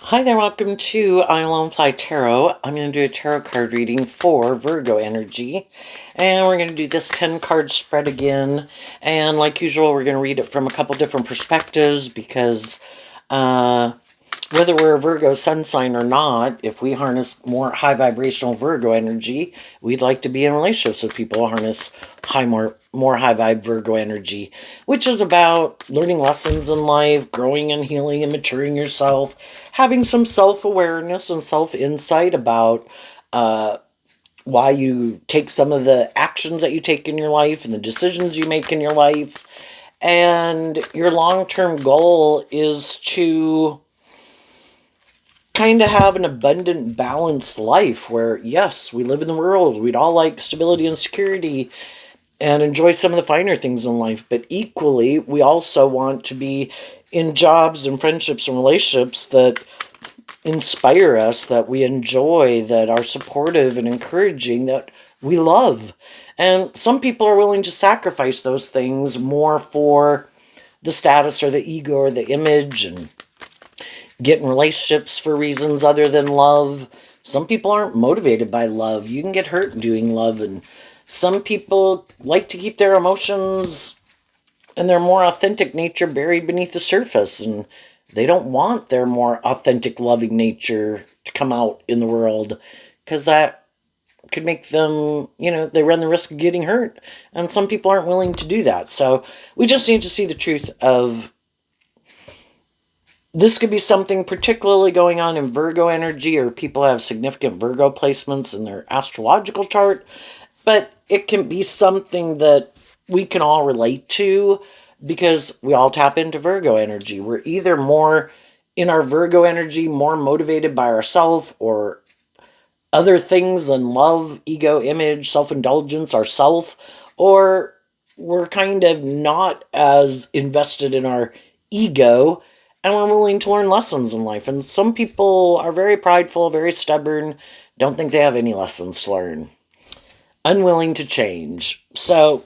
Hi there, welcome to I Alone Fly Tarot. I'm going to do a tarot card reading for Virgo energy. And we're going to do this 10 card spread again. And like usual, we're going to read it from a couple different perspectives because whether we're a Virgo sun sign or not, if we harness more high vibrational Virgo energy, we'd like to be in relationships with people who harness more high vibe Virgo energy, which is about learning lessons in life, growing and healing and maturing yourself, having some self-awareness and self-insight about why you take some of the actions that you take in your life and the decisions you make in your life. And your long-term goal is to kind of have an abundant, balanced life where, yes, we live in the world. We'd all like stability and security and enjoy some of the finer things in life. But equally, we also want to be in jobs and friendships and relationships that inspire us, that we enjoy, that are supportive and encouraging, that we love. And some people are willing to sacrifice those things more for the status or the ego or the image and get in relationships for reasons other than love. Some people aren't motivated by love. You can get hurt doing love, and some people like to keep their emotions and their more authentic nature buried beneath the surface, and they don't want their more authentic, loving nature to come out in the world because that could make them, they run the risk of getting hurt. And some people aren't willing to do that. So we just need to see the truth of this could be something particularly going on in Virgo energy, or people have significant Virgo placements in their astrological chart, but it can be something that we can all relate to because we all tap into Virgo energy. We're either more in our Virgo energy, more motivated by ourself or other things than love, ego, image, self-indulgence, ourself, or we're kind of not as invested in our ego and we're willing to learn lessons in life. And some people are very prideful, very stubborn, don't think they have any lessons to learn, unwilling to change. So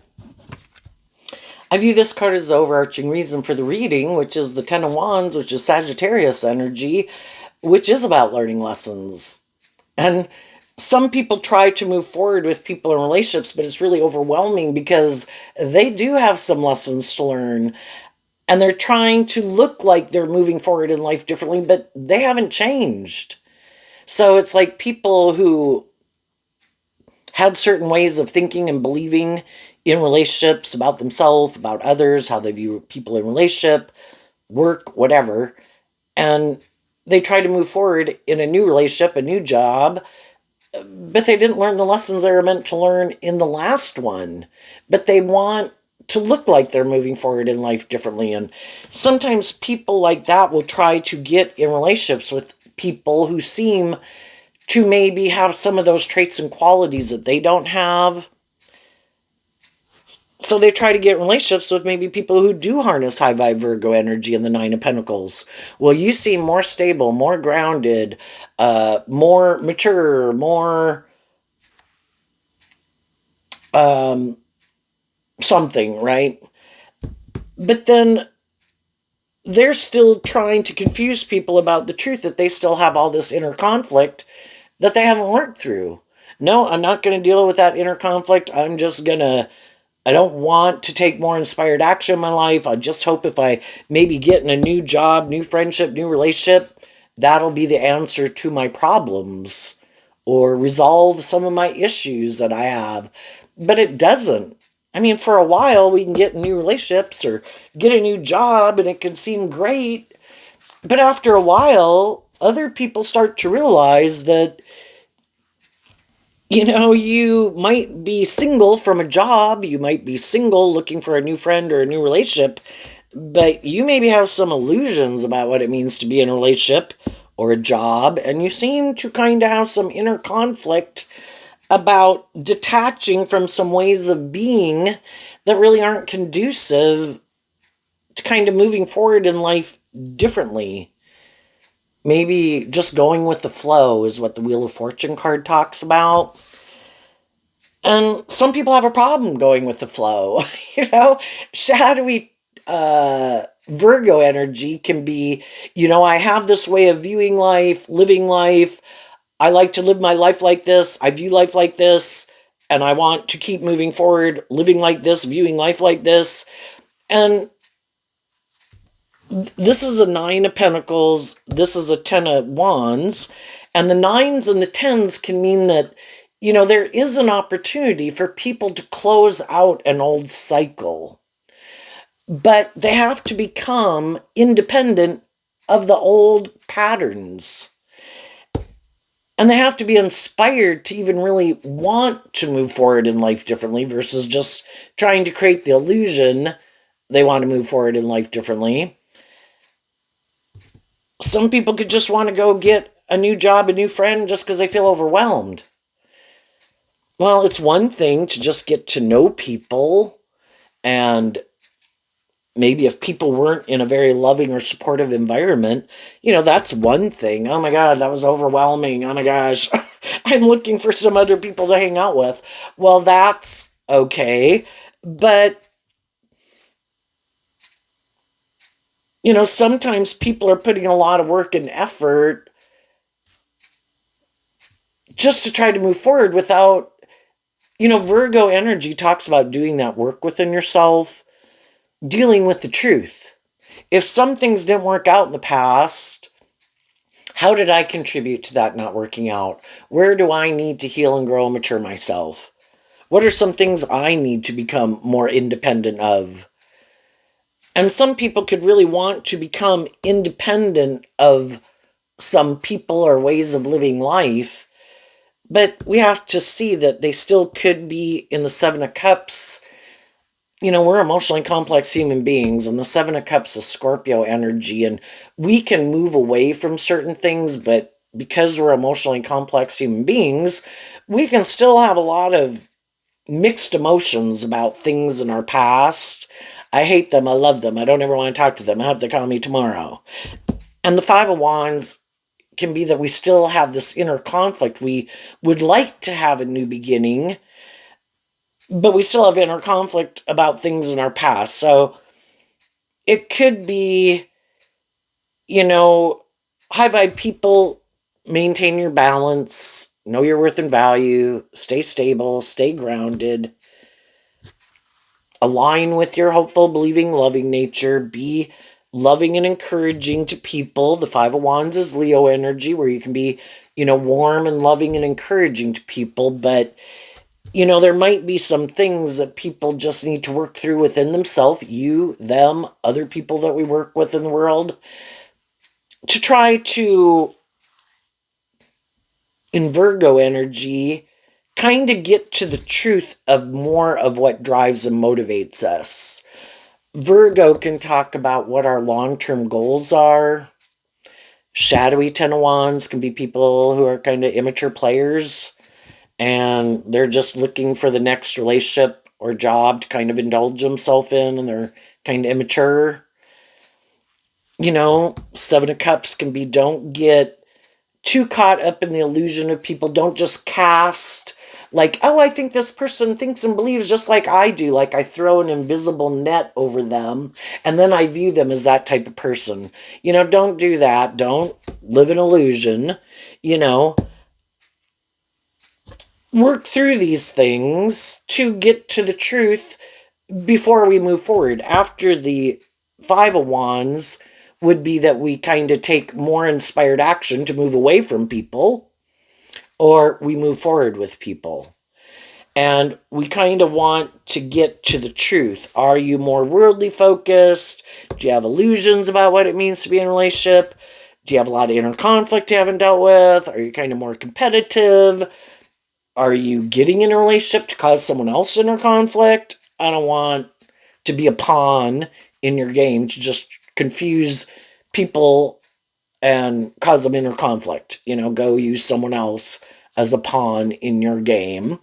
I view this card as the overarching reason for the reading, which is the Ten of Wands, which is Sagittarius energy, which is about learning lessons. And some people try to move forward with people in relationships, but it's really overwhelming because they do have some lessons to learn. And they're trying to look like they're moving forward in life differently, but they haven't changed. So it's like people who had certain ways of thinking and believing in relationships about themselves, about others, how they view people in relationship, work, whatever. And they try to move forward in a new relationship, a new job, but they didn't learn the lessons they were meant to learn in the last one. But they want to look like they're moving forward in life differently. And sometimes people like that will try to get in relationships with people who seem to maybe have some of those traits and qualities that they don't have. So they try to get relationships with maybe people who do harness high vibe Virgo energy in the Nine of Pentacles. Well, you seem more stable, more grounded, more mature, more something, right? But then they're still trying to confuse people about the truth that they still have all this inner conflict that they haven't worked through. No, I'm not going to deal with that inner conflict. I don't want to take more inspired action in my life. I just hope if I maybe get in a new job, new friendship, new relationship, that'll be the answer to my problems or resolve some of my issues that I have. But it doesn't. I mean, for a while, we can get in new relationships or get a new job and it can seem great. But after a while, other people start to realize that you might be single from a job, you might be single looking for a new friend or a new relationship, but you maybe have some illusions about what it means to be in a relationship or a job, and you seem to kind of have some inner conflict about detaching from some ways of being that really aren't conducive to kind of moving forward in life differently. Maybe just going with the flow is what the Wheel of Fortune card talks about. And some people have a problem going with the flow. How do we Virgo energy can be, I have this way of viewing life, living life. I like to live my life like this. I view life like this. And I want to keep moving forward, living like this, viewing life like this. And this is a Nine of Pentacles. This is a Ten of Wands. And the nines and the tens can mean that, there is an opportunity for people to close out an old cycle. But they have to become independent of the old patterns. And they have to be inspired to even really want to move forward in life differently versus just trying to create the illusion they want to move forward in life differently. Some people could just want to go get a new job, a new friend, just because they feel overwhelmed. Well, it's one thing to just get to know people, and maybe if people weren't in a very loving or supportive environment, that's one thing. Oh my God, that was overwhelming. Oh my gosh, I'm looking for some other people to hang out with. Well, that's okay. But, sometimes people are putting a lot of work and effort just to try to move forward without, Virgo energy talks about doing that work within yourself, dealing with the truth. If some things didn't work out in the past, how did I contribute to that not working out? Where do I need to heal and grow and mature myself? What are some things I need to become more independent of? And some people could really want to become independent of some people or ways of living life, but we have to see that they still could be in the Seven of Cups. We're emotionally complex human beings, and the Seven of Cups is Scorpio energy, and we can move away from certain things, but because we're emotionally complex human beings, we can still have a lot of mixed emotions about things in our past. I hate them, I love them, I don't ever want to talk to them, I hope they call me tomorrow. And the Five of Wands can be that we still have this inner conflict. We would like to have a new beginning, but we still have inner conflict about things in our past. So it could be, high vibe people, maintain your balance, know your worth and value, stay stable, stay grounded, align with your hopeful, believing, loving nature, be loving and encouraging to people. The Five of Wands is Leo energy, where you can be, warm and loving and encouraging to people, but there might be some things that people just need to work through within themselves, you, them, other people that we work with in the world, to try to, in Virgo energy, kind of get to the truth of more of what drives and motivates us. Virgo can talk about what our long-term goals are. Shadowy Ten of Wands can be people who are kind of immature players, and they're just looking for the next relationship or job to kind of indulge themselves in, and they're kind of immature. Seven of Cups can be, don't get too caught up in the illusion of people. Don't just cast like, oh, I think this person thinks and believes just like I do. Like I throw an invisible net over them and then I view them as that type of person. Don't do that. Don't live in illusion. Work through these things to get to the truth before we move forward. After the Five of Wands would be that we kind of take more inspired action to move away from people, or we move forward with people. And we kind of want to get to the truth. Are you more worldly focused? Do you have illusions about what it means to be in a relationship? Do you have a lot of inner conflict you haven't dealt with? Are you kind of more competitive? Are you getting in a relationship to cause someone else inner conflict? I don't want to be a pawn in your game to just confuse people and cause them inner conflict. Go use someone else as a pawn in your game.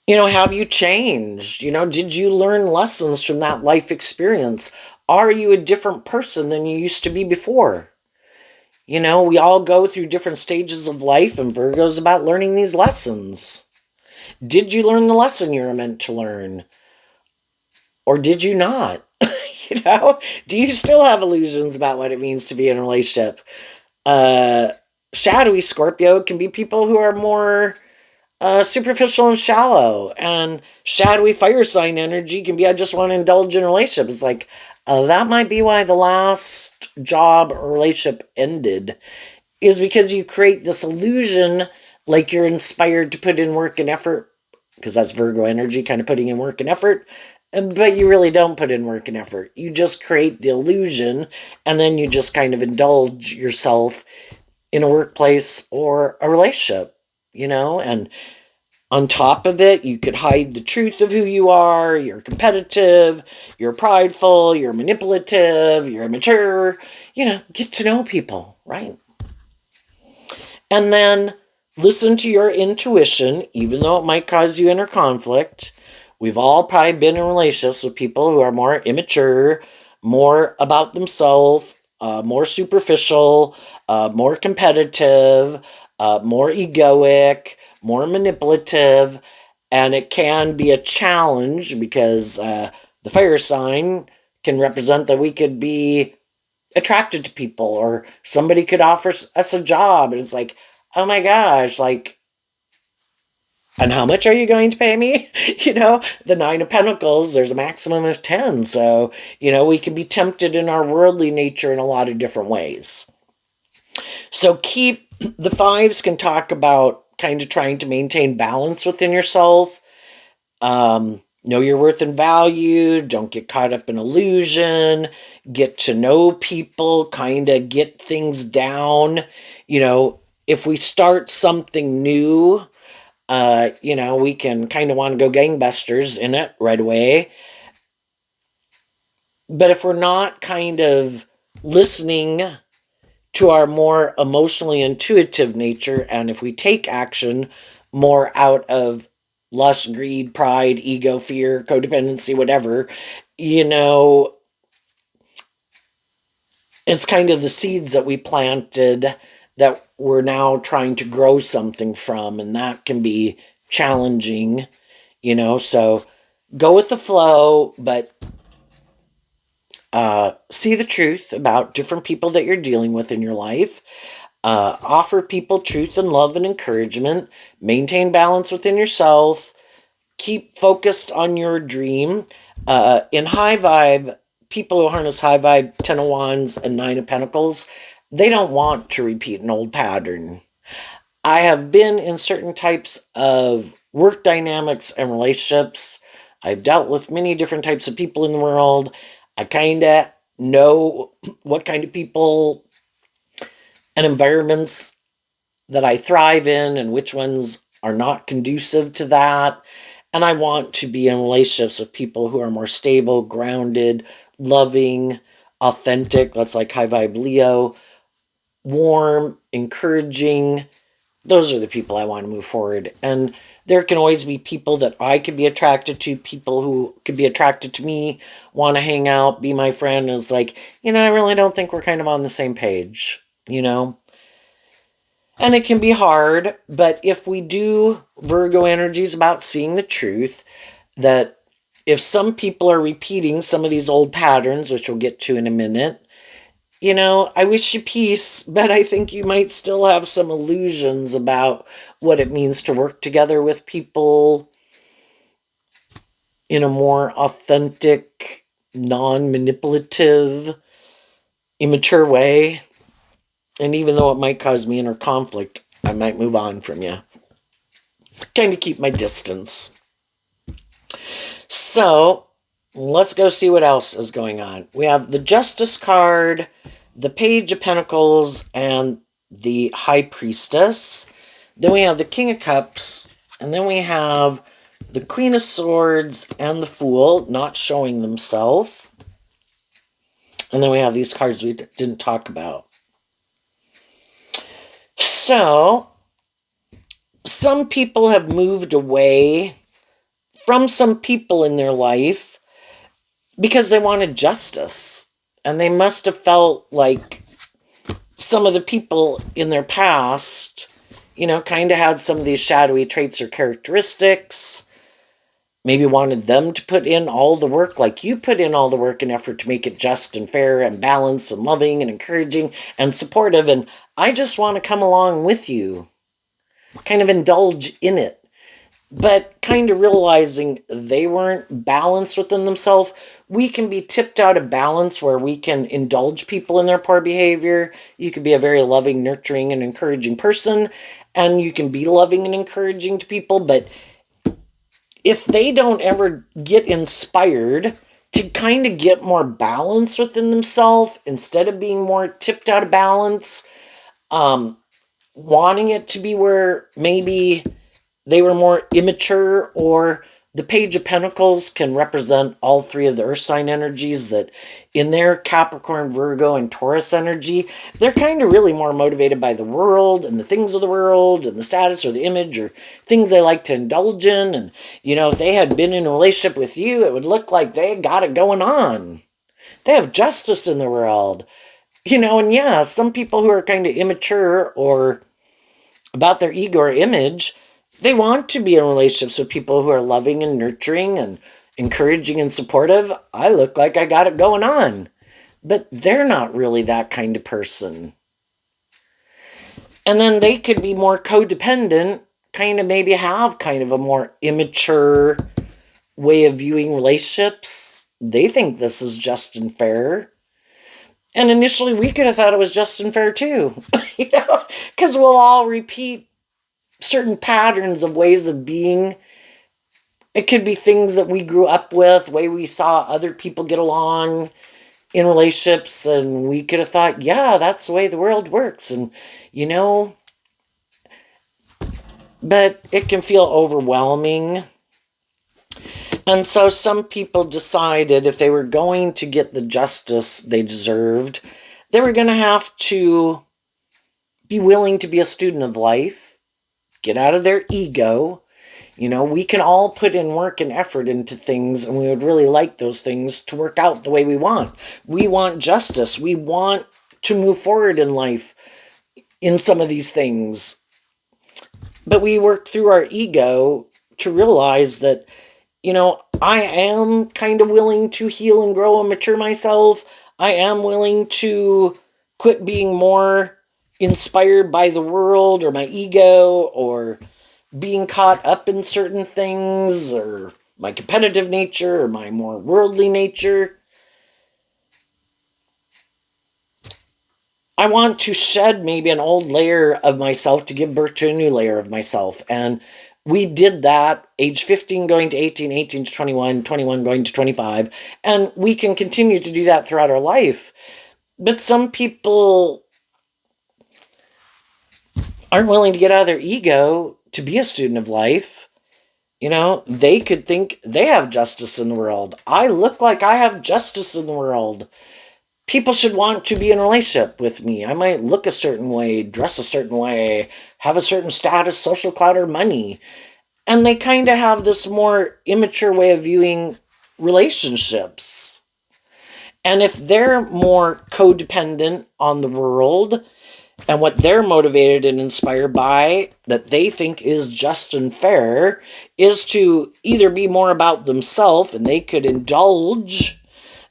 Have you changed? Did you learn lessons from that life experience? Are you a different person than you used to be before? We all go through different stages of life, and Virgo's about learning these lessons. Did you learn the lesson you were meant to learn? Or did you not? You know, do you still have illusions about what it means to be in a relationship? Uh, Shadowy Scorpio can be people who are more superficial and shallow. And shadowy fire sign energy can be, I just want to indulge in relationships. It's like, that might be why the last job or relationship ended, is because you create this illusion like you're inspired to put in work and effort, because that's Virgo energy, kind of putting in work and effort. But you really don't put in work and effort. You just create the illusion, and then you just kind of indulge yourself in a workplace or a relationship, and on top of it, you could hide the truth of who you are. You're competitive, you're prideful, you're manipulative, you're immature. Get to know people, right? And then listen to your intuition, even though it might cause you inner conflict. We've all probably been in relationships with people who are more immature, more about themselves, more superficial, more competitive, more egoic, more manipulative. And it can be a challenge because the fire sign can represent that we could be attracted to people, or somebody could offer us a job and it's like, oh my gosh, like, and how much are you going to pay me? The Nine of Pentacles, there's a maximum of 10. So, we can be tempted in our worldly nature in a lot of different ways. So the fives can talk about kind of trying to maintain balance within yourself. Know your worth and value. Don't get caught up in illusion. Get to know people. Kind of get things down. If we start something new, we can kind of want to go gangbusters in it right away. But if we're not kind of listening to our more emotionally intuitive nature, and if we take action more out of lust, greed, pride, ego, fear, codependency, whatever, it's kind of the seeds that we planted that we're now trying to grow something from, and that can be challenging, so go with the flow, but see the truth about different people that you're dealing with in your life. Offer people truth and love and encouragement. Maintain balance within yourself. Keep focused on your dream. In high vibe, people who harness high vibe, 10 of Wands and 9 of Pentacles, they don't want to repeat an old pattern. I have been in certain types of work dynamics and relationships. I've dealt with many different types of people in the world. I kind of know what kind of people and environments that I thrive in and which ones are not conducive to that. And I want to be in relationships with people who are more stable, grounded, loving, authentic. That's like high vibe Leo, warm, encouraging. Those are the people I want to move forward. And there can always be people that I could be attracted to, people who could be attracted to me, want to hang out, be my friend. And it's like, I really don't think we're kind of on the same page. And it can be hard, but if we do, Virgo energy is about seeing the truth, that if some people are repeating some of these old patterns, which we'll get to in a minute, I wish you peace, but I think you might still have some illusions about what it means to work together with people in a more authentic, non-manipulative, immature way. And even though it might cause me inner conflict, I might move on from you. Kind of keep my distance. So, let's go see what else is going on. We have the Justice card, the Page of Pentacles, and the High Priestess. Then we have the King of Cups, and then we have the Queen of Swords and the Fool not showing themselves. And then we have these cards we didn't talk about. So, some people have moved away from some people in their life because they wanted justice. And they must have felt like some of the people in their past, kind of had some of these shadowy traits or characteristics. maybe wanted them to put in all the work like you put in all the work and effort to make it just and fair and balanced and loving and encouraging and supportive. And I just want to come along with you, kind of indulge in it. But kind of realizing they weren't balanced within themselves, we can be tipped out of balance where we can indulge people in their poor behavior. You could be a very loving, nurturing, and encouraging person, and you can be loving and encouraging to people, but if they don't ever get inspired to kind of get more balance within themselves instead of being more tipped out of balance, wanting it to be where maybe they were more immature, or the Page of Pentacles can represent all three of the earth sign energies, that in their Capricorn, Virgo, and Taurus energy, they're kind of really more motivated by the world and the things of the world and the status or the image or things they like to indulge in. And, if they had been in a relationship with you, it would look like they got it going on. They have justice in the world. And yeah, some people who are kind of immature or about their ego or image, they want to be in relationships with people who are loving and nurturing and encouraging and supportive. I look like I got it going on. But they're not really that kind of person. And then they could be more codependent, kind of maybe have kind of a more immature way of viewing relationships. They think this is just and fair. And initially we could have thought it was just and fair too. Because we'll all repeat certain patterns of ways of being. It could be things that we grew up with, way we saw other people get along in relationships, and we could have thought, yeah, that's the way the world works. And, but it can feel overwhelming. And so some people decided if they were going to get the justice they deserved, they were going to have to be willing to be a student of life, get out of their ego. We can all put in work and effort into things, and we would really like those things to work out the way we want. We want justice. We want to move forward in life in some of these things. But we work through our ego to realize that, I am kind of willing to heal and grow and mature myself. I am willing to quit being more inspired by the world or my ego or being caught up in certain things or my competitive nature or my more worldly nature. I want to shed maybe an old layer of myself to give birth to a new layer of myself. And we did that age 15 going to 18, 18 to 21, 21 going to 25. And we can continue to do that throughout our life. But some people aren't willing to get out of their ego to be a student of life. They could think they have justice in the world. I look like I have justice in the world. People should want to be in a relationship with me. I might look a certain way, dress a certain way, have a certain status, social clout, or money. And they kind of have this more immature way of viewing relationships. And if they're more codependent on the world and what they're motivated and inspired by, that they think is just and fair, is to either be more about themselves and they could indulge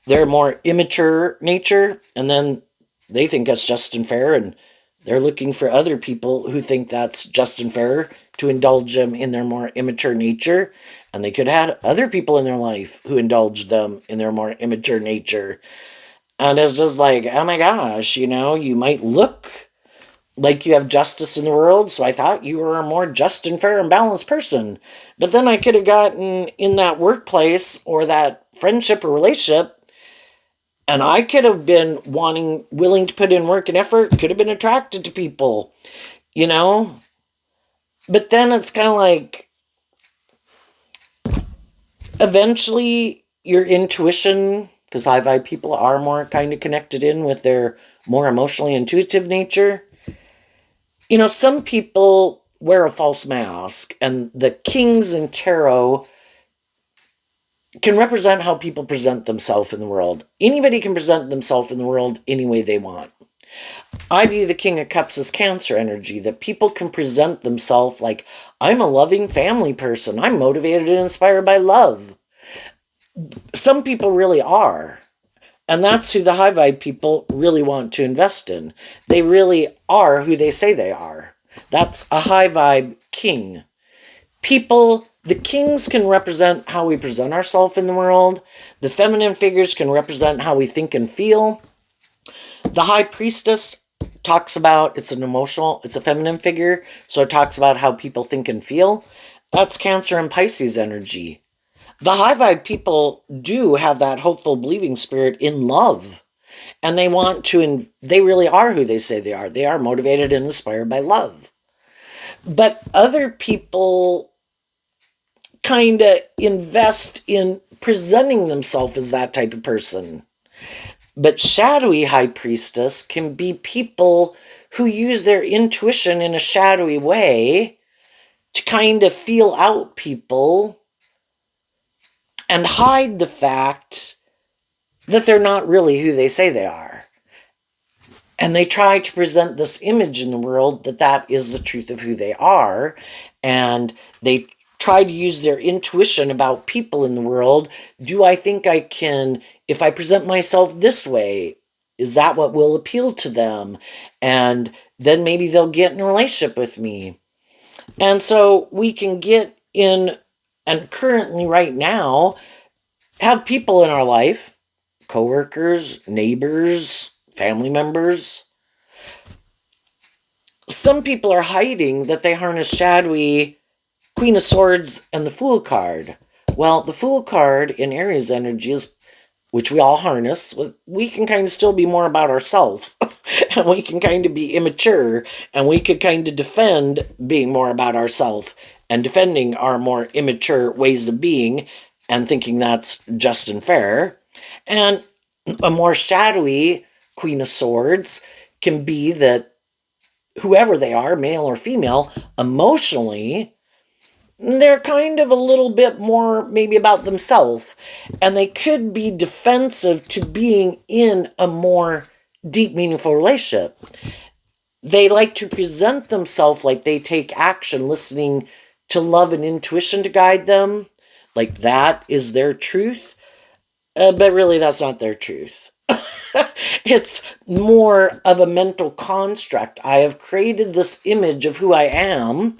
their more immature nature, and then they think that's just and fair, and they're looking for other people who think that's just and fair to indulge them in their more immature nature. And they could have other people in their life who indulge them in their more immature nature. And it's just like, oh my gosh, you might look like you have justice in the world, so I thought you were a more just and fair and balanced person. But then I could have gotten in that workplace or that friendship or relationship, and I could have been willing to put in work and effort, could have been attracted to people, But then it's kind of like, eventually your intuition, because high vibe people are more kind of connected in with their more emotionally intuitive nature. Some people wear a false mask, and the kings in tarot can represent how people present themselves in the world. Anybody can present themselves in the world any way they want. I view the King of Cups as Cancer energy, that people can present themselves like, I'm a loving family person. I'm motivated and inspired by love. Some people really are. And that's who the high vibe people really want to invest in. They really are who they say they are. That's a high vibe king. People, the kings can represent how we present ourselves in the world. The feminine figures can represent how we think and feel. The high priestess talks about, it's a feminine figure, so it talks about how people think and feel. That's Cancer and Pisces energy. The high vibe people do have that hopeful, believing spirit in love. And they want to, they really are who they say they are. They are motivated and inspired by love. But other people kind of invest in presenting themselves as that type of person. But shadowy high priestess can be people who use their intuition in a shadowy way to kind of feel out people and hide the fact that they're not really who they say they are. And they try to present this image in the world that that is the truth of who they are. And they try to use their intuition about people in the world. Do I think I can, if I present myself this way, is that what will appeal to them? And then maybe they'll get in a relationship with me. And so we can get in, and currently right now, have people in our life, coworkers, neighbors, family members. Some people are hiding that they harness shadowy Queen of Swords and the Fool card. Well, the Fool card in Aries energy is, which we all harness, we can kind of still be more about ourselves. And we can kind of be immature, and we could kind of defend being more about ourselves and defending our more immature ways of being and thinking that's just and fair. And a more shadowy Queen of Swords can be that whoever they are, male or female, emotionally, they're kind of a little bit more maybe about themselves, and they could be defensive to being in a more deep, meaningful relationship. They like to present themselves like they take action, listening to love and intuition to guide them, like that is their truth. But really, that's not their truth. It's more of a mental construct. I have created this image of who I am,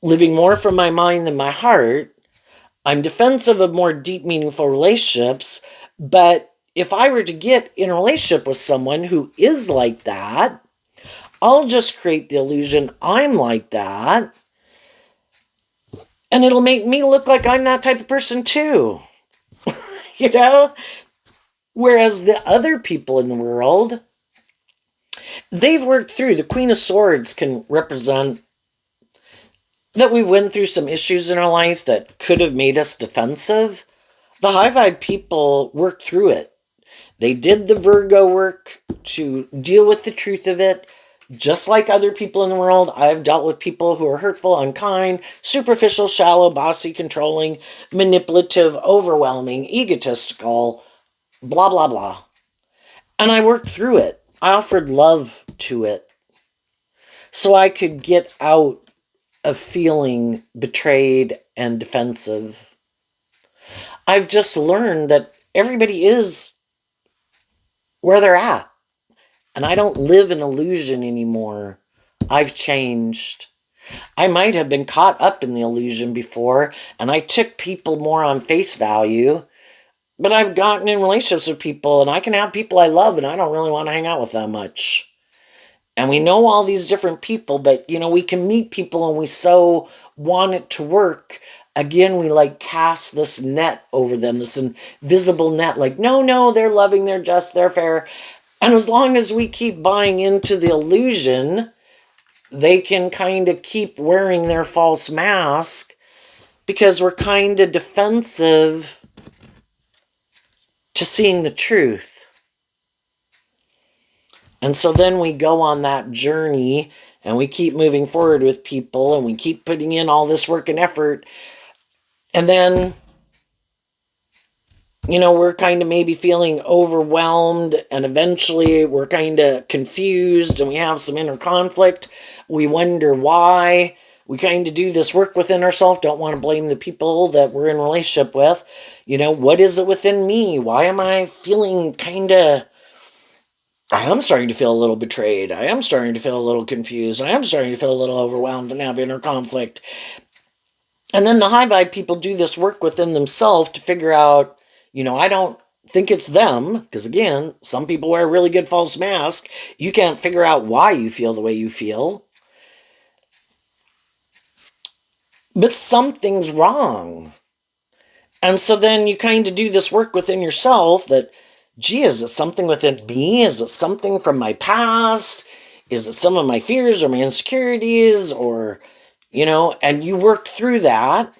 living more from my mind than my heart. I'm defensive of more deep, meaningful relationships. But if I were to get in a relationship with someone who is like that, I'll just create the illusion I'm like that. And it'll make me look like I'm that type of person too. You know? Whereas the other people in the world, they've worked through. The Queen of Swords can represent that we went through some issues in our life that could have made us defensive. The high vibe people worked through it. They did the Virgo work to deal with the truth of it. Just like other people in the world, I've dealt with people who are hurtful, unkind, superficial, shallow, bossy, controlling, manipulative, overwhelming, egotistical, blah, blah, blah. And I worked through it. I offered love to it so I could get out of feeling betrayed and defensive. I've just learned that everybody is where they're at. And I don't live in illusion anymore. I've changed. I might have been caught up in the illusion before, and I took people more on face value. But I've gotten in relationships with people, and I can have people I love, and I don't really want to hang out with them much. And we know all these different people, but, we can meet people, and we so want it to work. Again, we like cast this net over them, this invisible net, like, no, they're loving, they're just, they're fair. And as long as we keep buying into the illusion, they can kind of keep wearing their false mask because we're kind of defensive to seeing the truth. And so then we go on that journey and we keep moving forward with people and we keep putting in all this work and effort. And then we're kind of maybe feeling overwhelmed, and eventually we're kind of confused and we have some inner conflict. We wonder why. We kind of do this work within ourselves, don't want to blame the people that we're in relationship with. What is it within me? Why am I feeling I am starting to feel a little betrayed. I am starting to feel a little confused. I am starting to feel a little overwhelmed and have inner conflict. And then the high vibe people do this work within themselves to figure out, I don't think it's them, because again, some people wear a really good false mask. You can't figure out why you feel the way you feel, but something's wrong. And so then you kind of do this work within yourself that, gee, is it something within me? Is it something from my past? Is it some of my fears or my insecurities? And you work through that.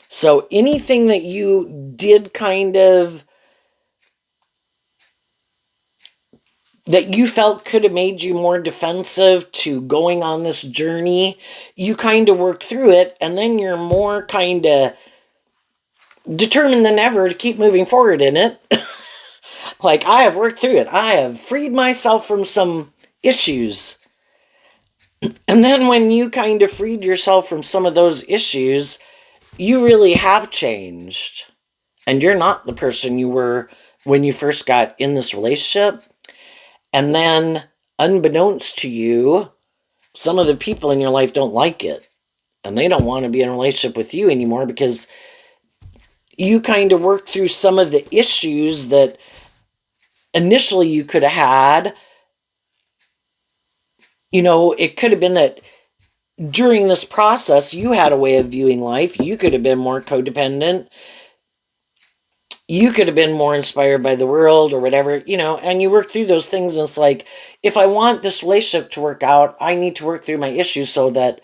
So anything that you did that you felt could have made you more defensive to going on this journey, you kind of work through it, and then you're more kind of determined than ever to keep moving forward in it. Like, I have worked through it. I have freed myself from some issues. And then when you kind of freed yourself from some of those issues, you really have changed. And you're not the person you were when you first got in this relationship. And then, unbeknownst to you, some of the people in your life don't like it. And they don't want to be in a relationship with you anymore because you kind of worked through some of the issues that initially you could have had. It could have been that during this process, you had a way of viewing life. You could have been more codependent. You could have been more inspired by the world or whatever, and you work through those things. And it's like, if I want this relationship to work out, I need to work through my issues so that,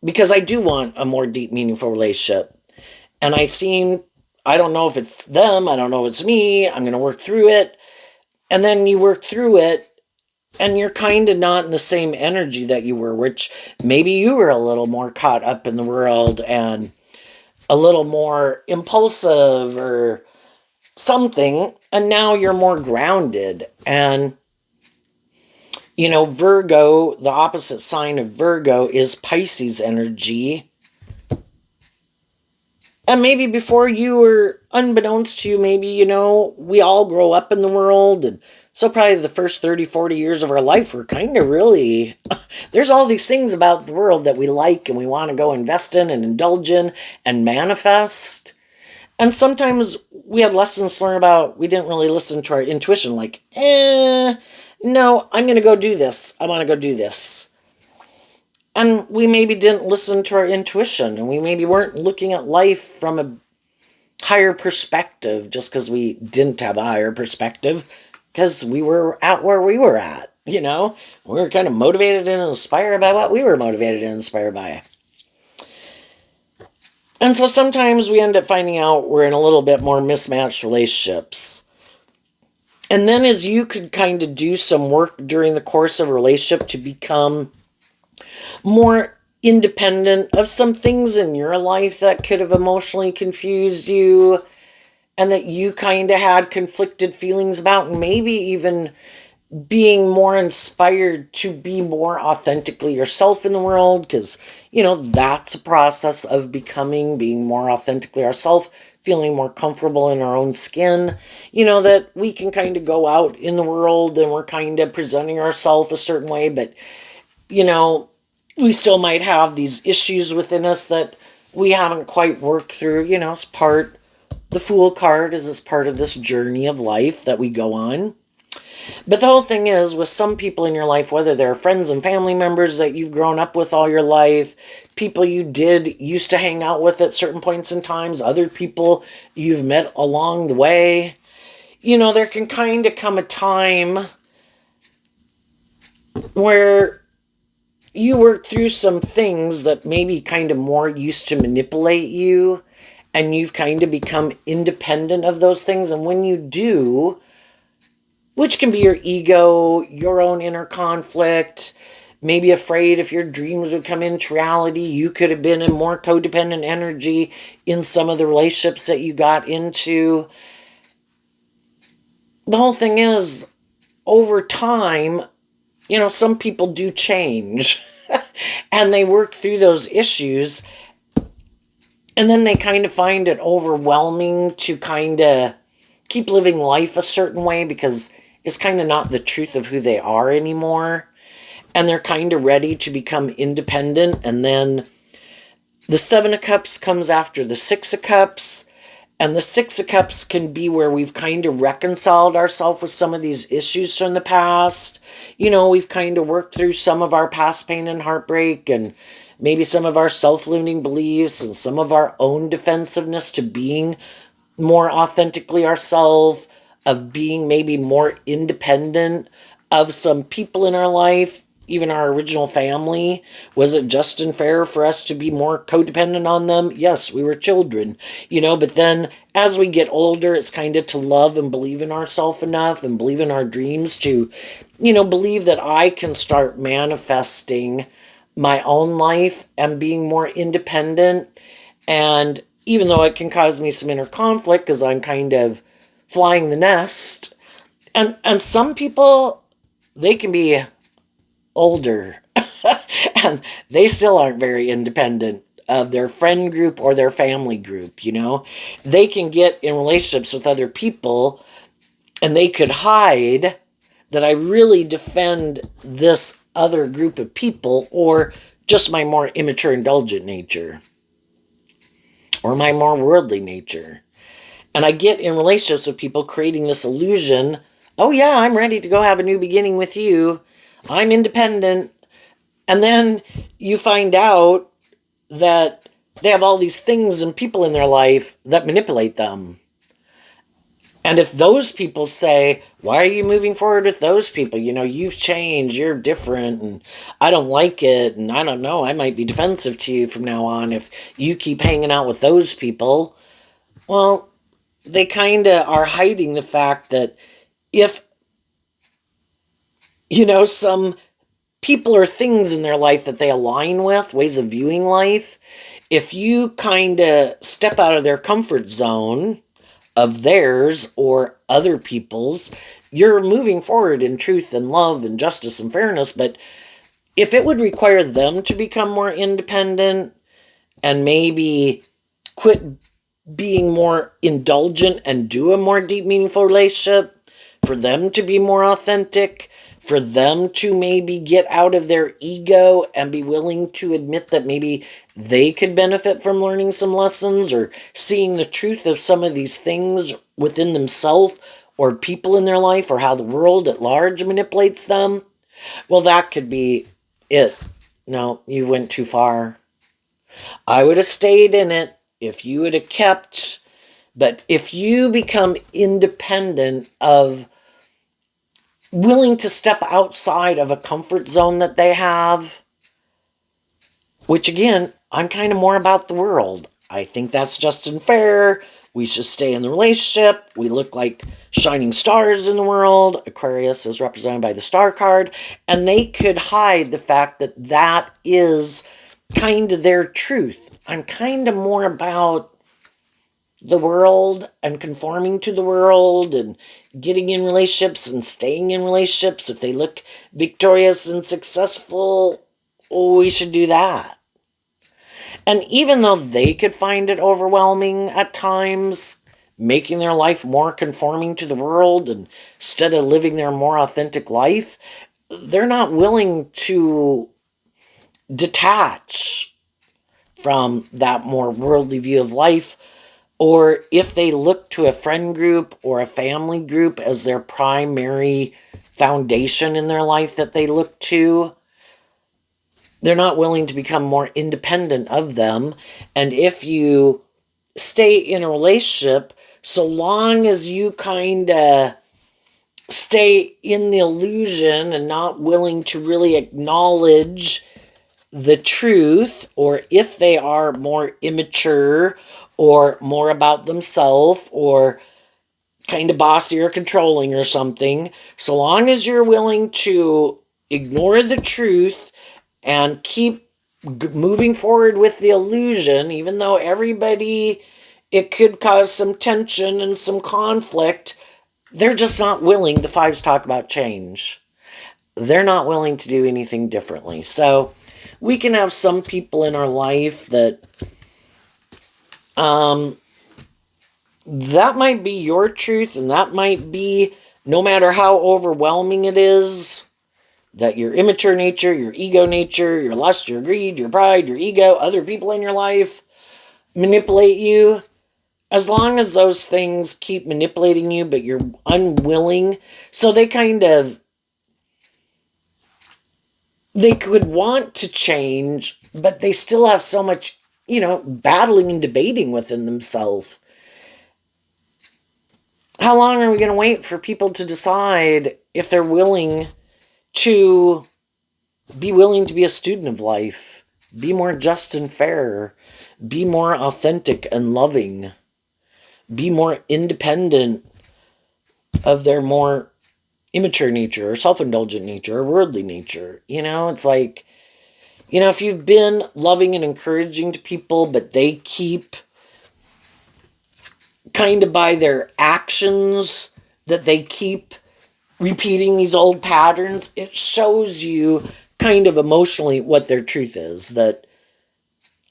because I do want a more deep, meaningful relationship. And I don't know if it's them. I don't know if it's me. I'm going to work through it. And then you work through it and you're kind of not in the same energy that you were, which maybe you were a little more caught up in the world and a little more impulsive or something, and now you're more grounded. And Virgo, the opposite sign of Virgo is Pisces energy. And maybe before you were, unbeknownst to you, maybe, we all grow up in the world. And so probably the first 30, 40 years of our life, we're kind of really, there's all these things about the world that we like and we want to go invest in and indulge in and manifest. And sometimes we had lessons to learn about, we didn't really listen to our intuition, like, no, I'm going to go do this. I want to go do this. And we maybe didn't listen to our intuition, and we maybe weren't looking at life from a higher perspective just because we didn't have a higher perspective, because we were at where we were at, We were kind of motivated and inspired by what we were motivated and inspired by. And so sometimes we end up finding out we're in a little bit more mismatched relationships. And then as you could kind of do some work during the course of a relationship to become more independent of some things in your life that could have emotionally confused you and that you kind of had conflicted feelings about, and maybe even being more inspired to be more authentically yourself in the world, because that's a process of being more authentically ourselves, feeling more comfortable in our own skin, that we can kind of go out in the world and we're kind of presenting ourselves a certain way, but we still might have these issues within us that we haven't quite worked through. It's the Fool card is part of this journey of life that we go on. But the whole thing is, with some people in your life, whether they're friends and family members that you've grown up with all your life, people you used to hang out with at certain points in times, other people you've met along the way, there can kind of come a time where you work through some things that maybe kind of more used to manipulate you, and you've kind of become independent of those things. And when you do, which can be your ego, your own inner conflict, maybe afraid if your dreams would come into reality. You could have been in more codependent energy in some of the relationships that you got into. The whole thing is, over time, some people do change and they work through those issues, and then they kind of find it overwhelming to kind of keep living life a certain way because it's kind of not the truth of who they are anymore. And they're kind of ready to become independent. And then the Seven of Cups comes after the Six of Cups. And the Six of Cups can be where we've kind of reconciled ourselves with some of these issues from the past. We've kind of worked through some of our past pain and heartbreak, and maybe some of our self-limiting beliefs and some of our own defensiveness to being more authentically ourselves, of being maybe more independent of some people in our life, even our original family. Was it just and fair for us to be more codependent on them? Yes, we were children, but then as we get older, it's kind of to love and believe in ourselves enough and believe in our dreams to, believe that I can start manifesting my own life and being more independent. And even though it can cause me some inner conflict because I'm kind of flying the nest, and some people, they can be older and they still aren't very independent of their friend group or their family group. They can get in relationships with other people and they could hide that I really defend this other group of people, or just my more immature, indulgent nature, or my more worldly nature. And I get in relationships with people creating this illusion, oh yeah, I'm ready to go have a new beginning with you. I'm independent. And then you find out that they have all these things and people in their life that manipulate them. And if those people say, why are you moving forward with those people? You've changed, you're different, and I don't like it, and I don't know, I might be defensive to you from now on if you keep hanging out with those people. Well, they kind of are hiding the fact that if, some people or things in their life that they align with, ways of viewing life, if you kind of step out of their comfort zone of theirs or other people's, you're moving forward in truth and love and justice and fairness. But if it would require them to become more independent and maybe quit being more indulgent and do a more deep, meaningful relationship, for them to be more authentic, for them to maybe get out of their ego and be willing to admit that maybe they could benefit from learning some lessons or seeing the truth of some of these things within themselves or people in their life, or how the world at large manipulates them, well, that could be it. No, you went too far. I would have stayed in it if you would have kept. But if you become independent of, willing to step outside of a comfort zone that they have, which again, I'm kind of more about the world. I think that's just and fair. We should stay in the relationship. We look like shining stars in the world. Aquarius is represented by the star card. And they could hide the fact that that is kind of their truth. I'm kind of more about the world and conforming to the world and getting in relationships and staying in relationships. If they look victorious and successful, we should do that. And even though they could find it overwhelming at times, making their life more conforming to the world and instead of living their more authentic life, they're not willing to detach from that more worldly view of life. Or if they look to a friend group or a family group as their primary foundation in their life that they look to, they're not willing to become more independent of them. And if you stay in a relationship, so long as you kind of stay in the illusion and not willing to really acknowledge the truth, or if they are more immature or more about themselves or kind of bossy or controlling or something, so long as you're willing to ignore the truth and keep moving forward with the illusion, even though everybody, it could cause some tension and some conflict. They're just not willing. The fives talk about change. They're not willing to do anything differently. So we can have some people in our life that that might be your truth, and that might be, no matter how overwhelming it is, that your immature nature, your ego nature, your lust, your greed, your pride, your ego, other people in your life manipulate you. As long as those things keep manipulating you, but you're unwilling, so they could want to change, but they still have so much, battling and debating within themselves. How long are we going to wait for people to decide if they're willing to be a student of life, be more just and fair, be more authentic and loving, be more independent of their more immature nature or self-indulgent nature or worldly nature? It's like, if you've been loving and encouraging to people, but they keep kind of by their actions that they keep repeating these old patterns, it shows you kind of emotionally what their truth is. That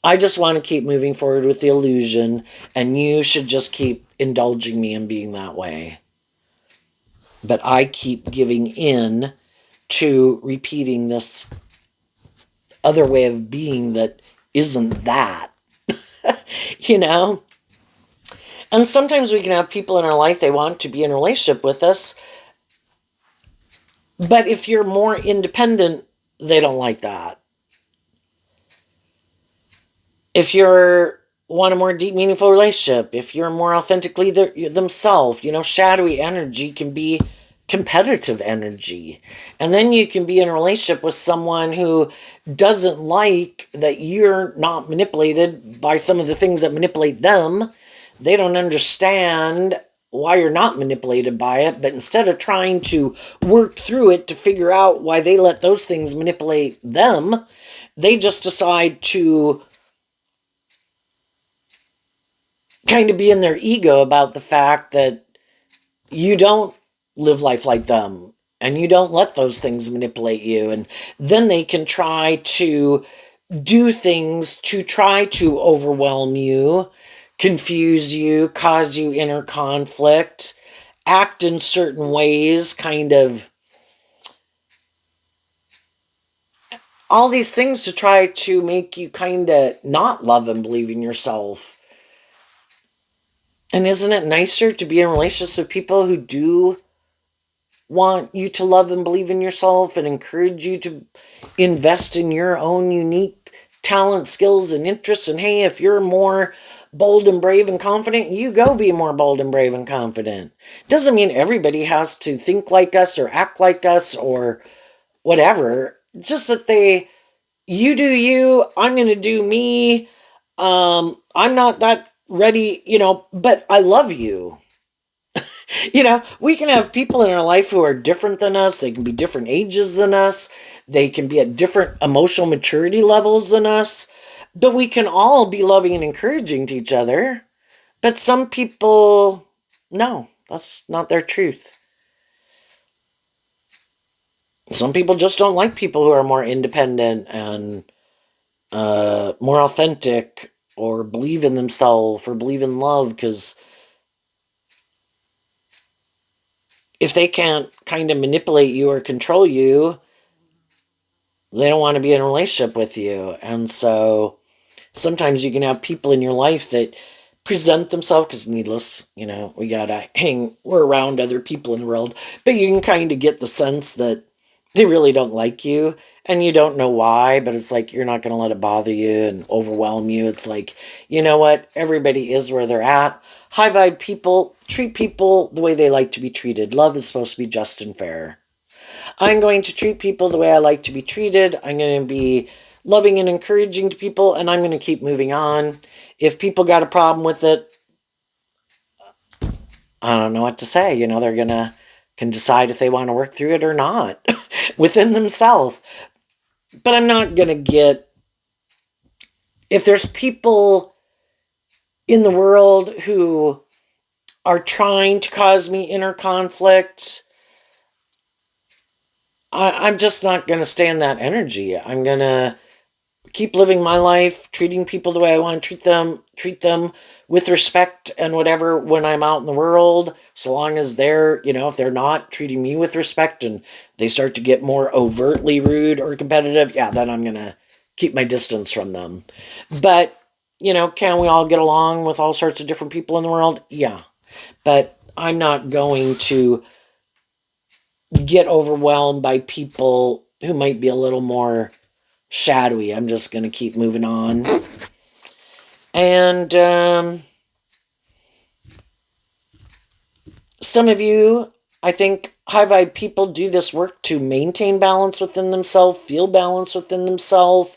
I just want to keep moving forward with the illusion, and you should just keep indulging me in being that way. But I keep giving in to repeating this other way of being that isn't that, you know? And sometimes we can have people in our life, they want to be in a relationship with us, but if you're more independent, they don't like that. If you're want a more deep, meaningful relationship, if you're more authentically themselves, shadowy energy can be competitive energy. And then you can be in a relationship with someone who doesn't like that you're not manipulated by some of the things that manipulate them. They don't understand why you're not manipulated by it, but instead of trying to work through it to figure out why they let those things manipulate them, they just decide to kind of be in their ego about the fact that you don't live life like them and you don't let those things manipulate you. And then they can try to do things to try to overwhelm you, confuse you, cause you inner conflict, act in certain ways, kind of all these things to try to make you kind of not love and believe in yourself. And isn't it nicer to be in relationships with people who do want you to love and believe in yourself and encourage you to invest in your own unique talent, skills, and interests? And hey, if you're more bold and brave and confident, you go be more bold and brave and confident. Doesn't mean everybody has to think like us or act like us or whatever. Just that you do you, I'm going to do me. I'm not that ready, but I love you. We can have people in our life who are different than us. They can be different ages than us. They can be at different emotional maturity levels than us. But we can all be loving and encouraging to each other. But some people, no, that's not their truth. Some people just don't like people who are more independent and more authentic or believe in themselves or believe in love, because if they can't kind of manipulate you or control you, they don't want to be in a relationship with you. And so sometimes you can have people in your life that present themselves, because needless, we're around other people in the world, but you can kind of get the sense that they really don't like you and you don't know why, but it's like you're not going to let it bother you and overwhelm you. It's like, you know what? Everybody is where they're at. High vibe people treat people the way they like to be treated. Love is supposed to be just and fair. I'm going to treat people the way I like to be treated. I'm going to be loving and encouraging to people, and I'm going to keep moving on. If people got a problem with it, I don't know what to say. They're can decide if they want to work through it or not within themselves. But I'm not going to get, if there's people in the world who are trying to cause me inner conflict, I'm just not going to stand that energy. I'm going to keep living my life, treating people the way I want to treat them with respect and whatever when I'm out in the world, so long as they're, if they're not treating me with respect and they start to get more overtly rude or competitive, yeah, then I'm going to keep my distance from them. But, can we all get along with all sorts of different people in the world? Yeah. But I'm not going to get overwhelmed by people who might be a little more shadowy. I'm just going to keep moving on. And some of you, I think, high vibe people do this work to maintain balance within themselves, feel balance within themselves,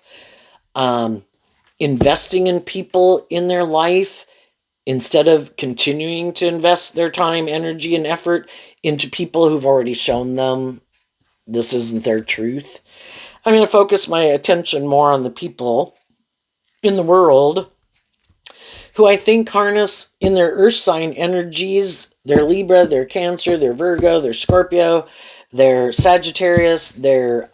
investing in people in their life instead of continuing to invest their time, energy, and effort into people who've already shown them this isn't their truth. I'm going to focus my attention more on the people in the world who I think harness in their earth sign energies, their Libra, their Cancer, their Virgo, their Scorpio, their Sagittarius, their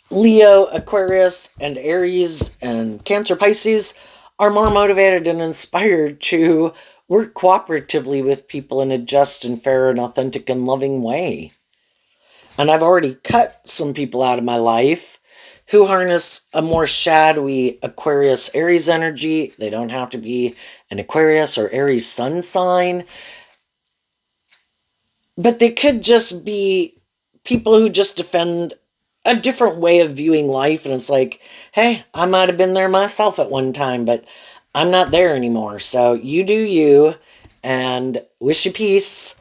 Leo, Aquarius, and Aries, and Cancer, Pisces, are more motivated and inspired to work cooperatively with people in a just and fair and authentic and loving way. And I've already cut some people out of my life who harness a more shadowy Aquarius Aries energy. They don't have to be an Aquarius or Aries sun sign, but they could just be people who just defend a different way of viewing life. And it's like, hey, I might have been there myself at one time, but I'm not there anymore. So you do you, and wish you peace.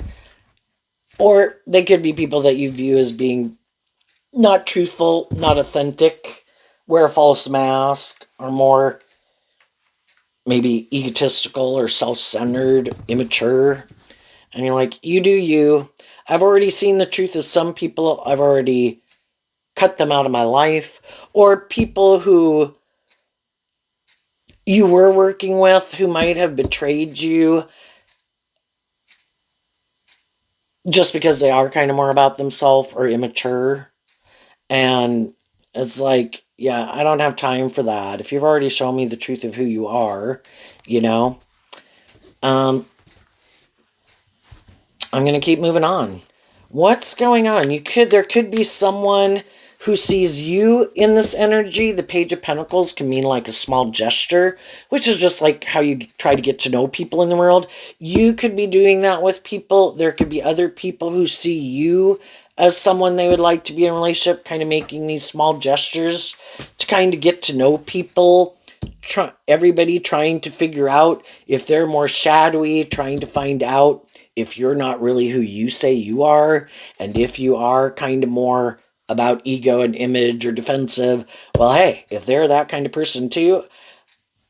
Or they could be people that you view as being not truthful, not authentic, wear a false mask, or more maybe egotistical or self-centered, immature. And you're like, you do you. I've already seen the truth of some people. I've already cut them out of my life. Or people who you were working with who might have betrayed you just because they are kind of more about themselves or immature. And it's like, yeah, I don't have time for that. If you've already shown me the truth of who you are, you know, um, I'm going to keep moving on. What's going on? There could be someone who sees you in this energy. The Page of Pentacles can mean like a small gesture, which is just like how you try to get to know people in the world. You could be doing that with people. There could be other people who see you as someone they would like to be in a relationship, kind of making these small gestures to kind of get to know people. Everybody trying to figure out if they're more shadowy, trying to find out if you're not really who you say you are, and if you are kind of more about ego and image or defensive, well, hey, if they're that kind of person too,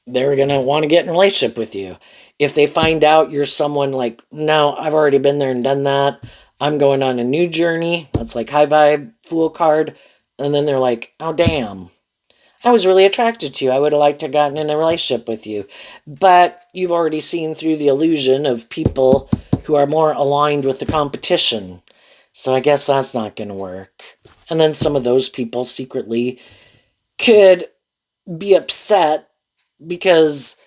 they're going to want to get in a relationship with you. If they find out you're someone like, no, I've already been there and done that, I'm going on a new journey, that's like high vibe, fool card, and then they're like, oh, damn, I was really attracted to you. I would have liked to have gotten in a relationship with you. But you've already seen through the illusion of people who are more aligned with the competition. So I guess that's not going to work. And then some of those people secretly could be upset because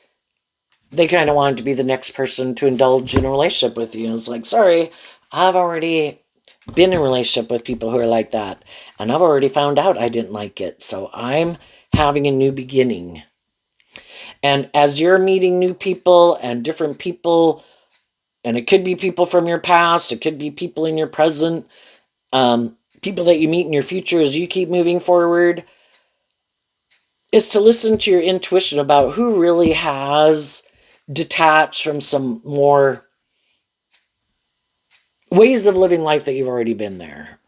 they kind of wanted to be the next person to indulge in a relationship with you. And it's like, sorry, I've already been in a relationship with people who are like that. And I've already found out I didn't like it. So I'm having a new beginning. And as you're meeting new people and different people, and it could be people from your past, it could be people in your present, people that you meet in your future as you keep moving forward, is to listen to your intuition about who really has detached from some more ways of living life that you've already been there,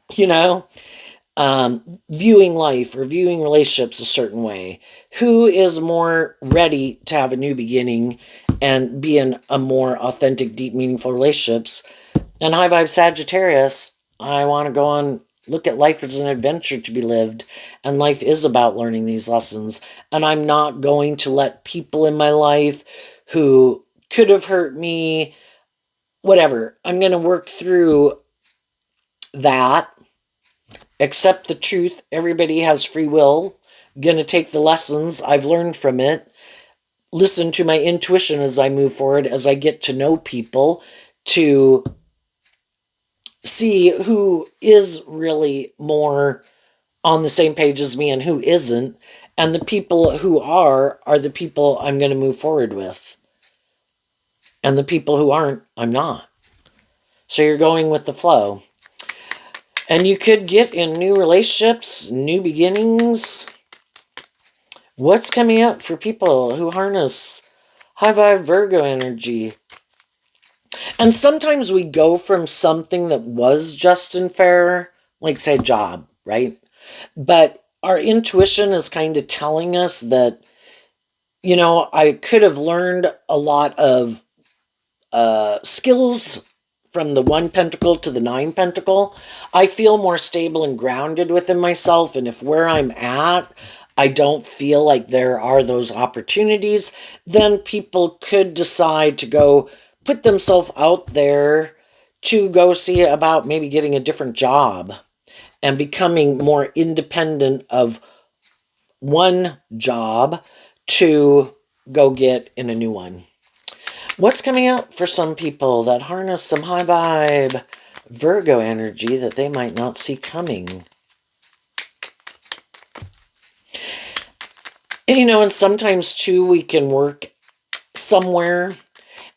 viewing life or viewing relationships a certain way. Who is more ready to have a new beginning and be in a more authentic, deep, meaningful relationships? And high vibe Sagittarius, I want to go on Look at life as an adventure to be lived, and life is about learning these lessons. And I'm not going to let people in my life who could have hurt me, whatever. I'm going to work through that, accept the truth. Everybody has free will. Going to take the lessons I've learned from it, listen to my intuition as I move forward, as I get to know people, to see who is really more on the same page as me and who isn't. And the people who are the people I'm going to move forward with. And the people who aren't, I'm not. So you're going with the flow. And you could get in new relationships, new beginnings. What's coming up for people who harness high vibe Virgo energy? And sometimes we go from something that was just and fair, like say job, right? But our intuition is kind of telling us that, I could have learned a lot of skills from the 1 pentacle to the 9 pentacle. I feel more stable and grounded within myself. And if where I'm at, I don't feel like there are those opportunities, then people could decide to go put themselves out there to go see about maybe getting a different job and becoming more independent of one job to go get in a new one. What's coming out for some people that harness some high vibe Virgo energy that they might not see coming? And sometimes too, we can work somewhere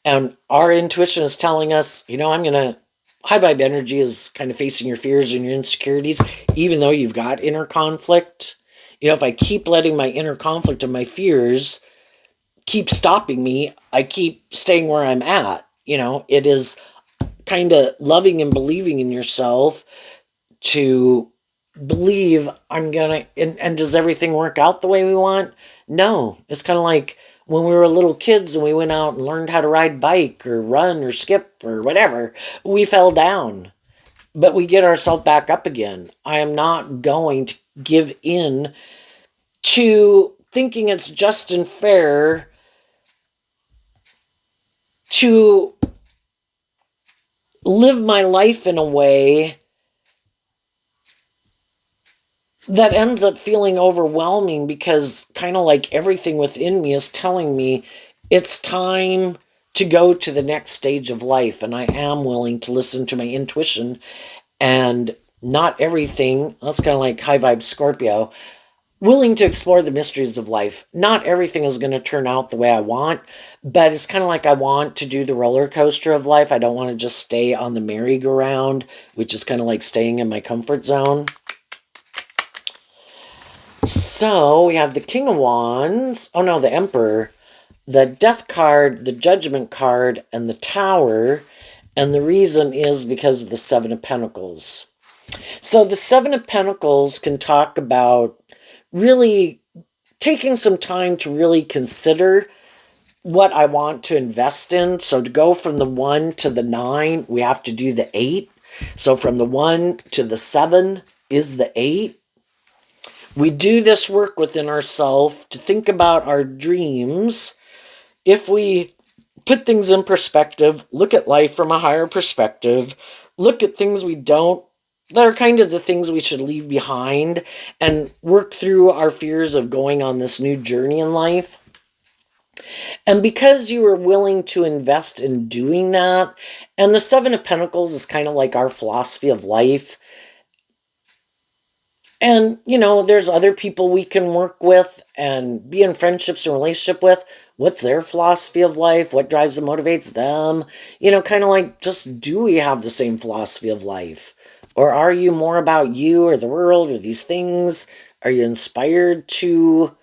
and our intuition is telling us, high vibe energy is kind of facing your fears and your insecurities, even though you've got inner conflict. If I keep letting my inner conflict and my fears keep stopping me, I keep staying where I'm at. It is kind of loving and believing in yourself to believe I'm gonna, and does everything work out the way we want? No. It's kind of like when we were little kids and we went out and learned how to ride bike or run or skip or whatever. We fell down, but we get ourselves back up again. I am not going to give in to thinking it's just and fair to live my life in a way that ends up feeling overwhelming, because kind of like everything within me is telling me it's time to go to the next stage of life. And I am willing to listen to my intuition, and not everything, that's kind of like high vibe Scorpio, willing to explore the mysteries of life. Not everything is going to turn out the way I want, but it's kind of like I want to do the roller coaster of life. I don't want to just stay on the merry-go-round, which is kind of like staying in my comfort zone. So we have the King of Wands. Oh no, the Emperor. The Death card, the Judgment card, and the Tower. And the reason is because of the Seven of Pentacles. So the Seven of Pentacles can talk about really taking some time to really consider what I want to invest in. So to go from the 1 to the 9, we have to do the 8. So from the 1 to the 7 is the 8. We do this work within ourselves to think about our dreams. If we put things in perspective, look at life from a higher perspective, look at things we don't, that are kind of the things we should leave behind, and work through our fears of going on this new journey in life. And because you are willing to invest in doing that, and the Seven of Pentacles is kind of like our philosophy of life. And, there's other people we can work with and be in friendships and relationship with. What's their philosophy of life? What drives and motivates them? Kind of like, just do we have the same philosophy of life? Or are you more about you or the world or these things? Are you inspired to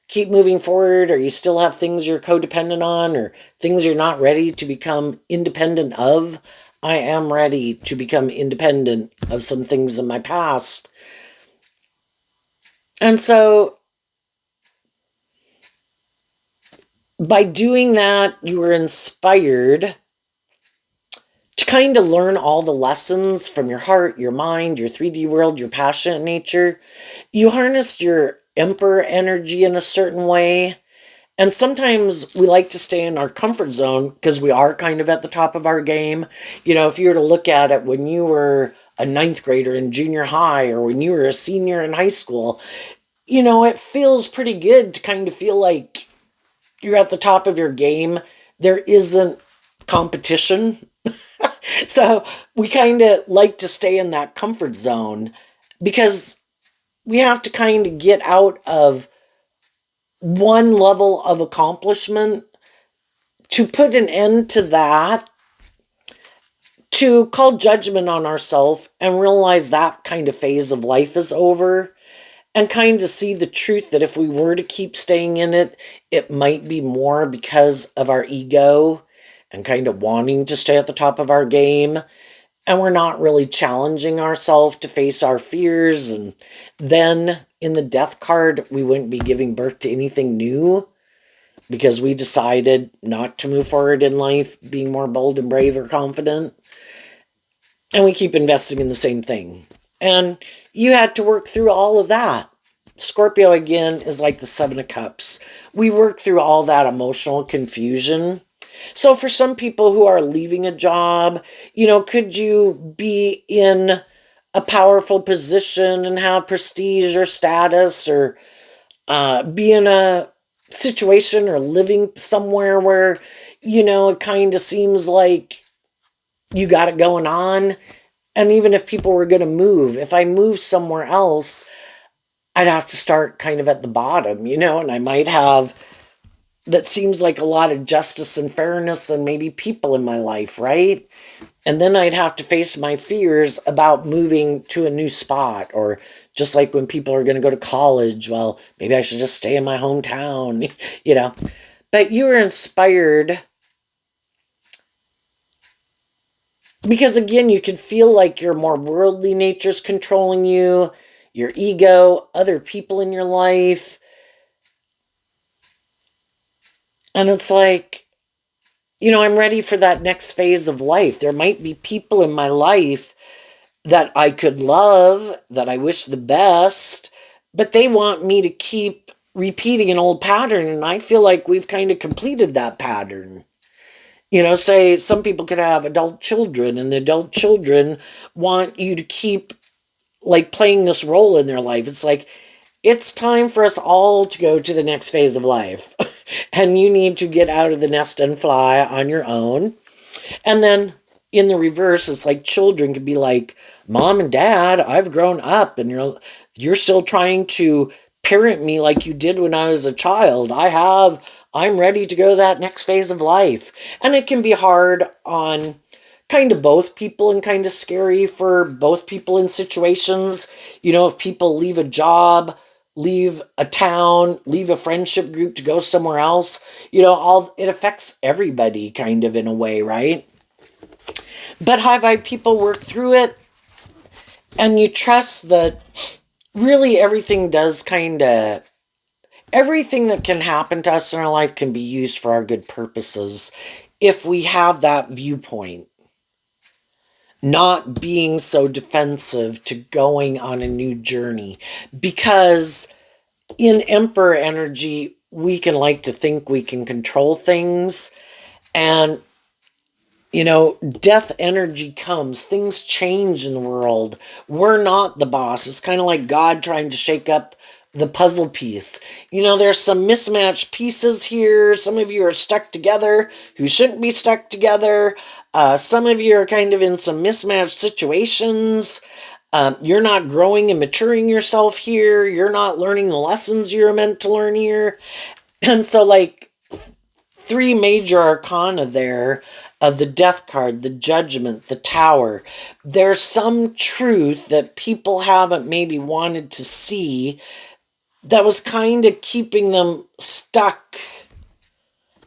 keep moving forward? Or you still have things you're codependent on, or things you're not ready to become independent of? I am ready to become independent of some things in my past. And so by doing that, you were inspired to kind of learn all the lessons from your heart, your mind, your 3D world, your passionate nature. You harnessed your emperor energy in a certain way. And sometimes we like to stay in our comfort zone because we are kind of at the top of our game. If you were to look at it when you were a ninth grader in junior high or when you were a senior in high school, it feels pretty good to kind of feel like you're at the top of your game. There isn't competition. So we kind of like to stay in that comfort zone because we have to kind of get out of one level of accomplishment to put an end to that, to call judgment on ourselves and realize that kind of phase of life is over, and kind of see the truth that if we were to keep staying in it, it might be more because of our ego and kind of wanting to stay at the top of our game. And we're not really challenging ourselves to face our fears. And then in the death card, we wouldn't be giving birth to anything new because we decided not to move forward in life, being more bold and brave or confident. And we keep investing in the same thing. And you had to work through all of that. Scorpio, again, is like the Seven of Cups. We work through all that emotional confusion. So for some people who are leaving a job, could you be in a powerful position and have prestige or status, or be in a situation or living somewhere where, it kind of seems like you got it going on. And even if people were going to move, if I move somewhere else, I'd have to start kind of at the bottom, and I might have, that seems like a lot of justice and fairness and maybe people in my life, right? And then I'd have to face my fears about moving to a new spot, or just like when people are going to go to college, well, maybe I should just stay in my hometown, But you were inspired because, again, you could feel like your more worldly nature's controlling you, your ego, other people in your life. And it's like, I'm ready for that next phase of life. There might be people in my life that I could love, that I wish the best, but they want me to keep repeating an old pattern. And I feel like we've kind of completed that pattern. Say some people could have adult children, and the adult children want you to keep like playing this role in their life. It's like, it's time for us all to go to the next phase of life. And you need to get out of the nest and fly on your own. And then in the reverse, it's like children could be like, Mom and Dad, I've grown up, and you're still trying to parent me like you did when I was a child. I'm ready to go to that next phase of life. And it can be hard on kind of both people, and kind of scary for both people in situations. If people leave a job, leave a town, leave a friendship group to go somewhere else, it affects everybody kind of in a way, right? But have I people work through it, and you trust that really everything that can happen to us in our life can be used for our good purposes if we have that viewpoint. Not being so defensive to going on a new journey. Because in Emperor energy, we can like to think we can control things. And, death energy comes. Things change in the world. We're not the boss. It's kind of like God trying to shake up the puzzle piece. There's some mismatched pieces here. Some of you are stuck together who shouldn't be stuck together. Some of you are kind of in some mismatched situations. You're not growing and maturing yourself here. You're not learning the lessons you're meant to learn here. And so, like, three major arcana there of the death card, the judgment, the tower. There's some truth that people haven't maybe wanted to see that was kind of keeping them stuck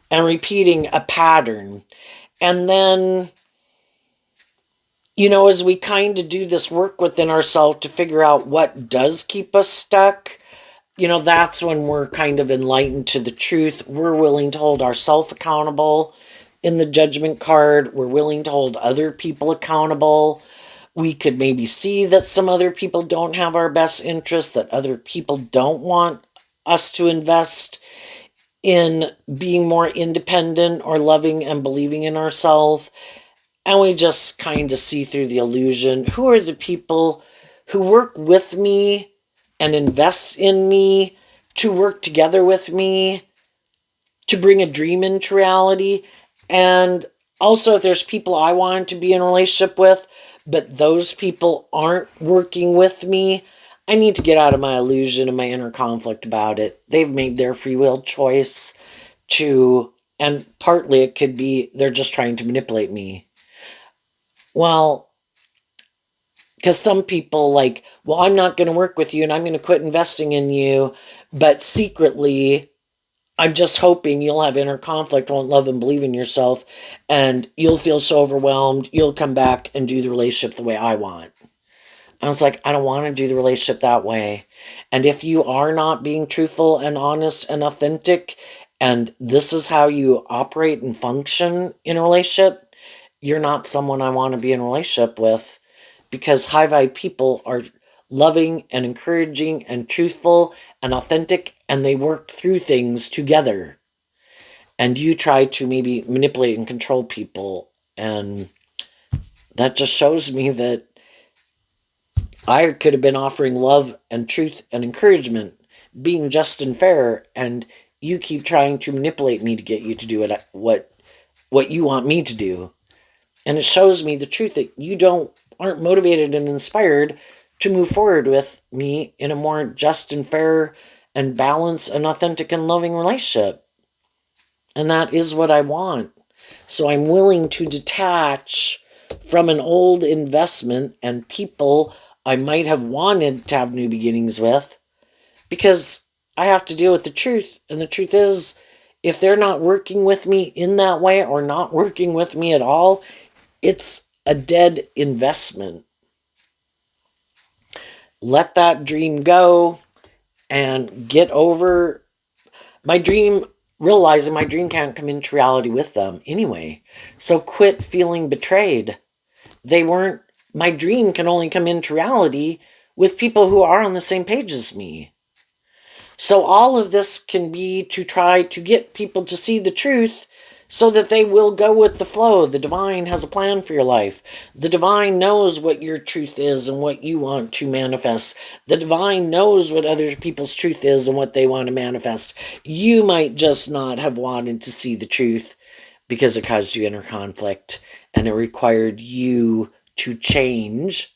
and repeating a pattern. And then, as we kind of do this work within ourselves to figure out what does keep us stuck, that's when we're kind of enlightened to the truth. We're willing to hold ourselves accountable in the Judgment card. We're willing to hold other people accountable. We could maybe see that some other people don't have our best interests, that other people don't want us to invest in being more independent or loving and believing in ourselves. And we just kind of see through the illusion. Who are the people who work with me and invest in me, to work together with me, to bring a dream into reality? And also, if there's people I want to be in a relationship with, but those people aren't working with me, I need to get out of my illusion and my inner conflict about it. They've made their free will choice to, and partly it could be they're just trying to manipulate me. Well, because some people like, well, I'm not going to work with you and I'm going to quit investing in you, but secretly I'm just hoping you'll have inner conflict, won't love and believe in yourself, and you'll feel so overwhelmed, you'll come back and do the relationship the way I want. I was like, I don't want to do the relationship that way. And if you are not being truthful and honest and authentic, and this is how you operate and function in a relationship, you're not someone I want to be in a relationship with, because high vibe people are loving and encouraging and truthful and authentic, and they work through things together. And you try to maybe manipulate and control people, and that just shows me that I could have been offering love and truth and encouragement, being just and fair, and you keep trying to manipulate me to get you to do what you want me to do. And it shows me the truth that you aren't motivated and inspired to move forward with me in a more just and fair and balanced and authentic and loving relationship. And that is what I want. So I'm willing to detach from an old investment and people I might have wanted to have new beginnings with, because I have to deal with the truth. And the truth is, if they're not working with me in that way or not working with me at all, it's a dead investment. Let that dream go and get over my dream, realizing my dream can't come into reality with them anyway. So quit feeling betrayed. They weren't, my dream can only come into reality with people who are on the same page as me. So all of this can be to try to get people to see the truth so that they will go with the flow. The divine has a plan for your life. The divine knows what your truth is and what you want to manifest. The divine knows what other people's truth is and what they want to manifest. You might just not have wanted to see the truth because it caused you inner conflict and it required you to change,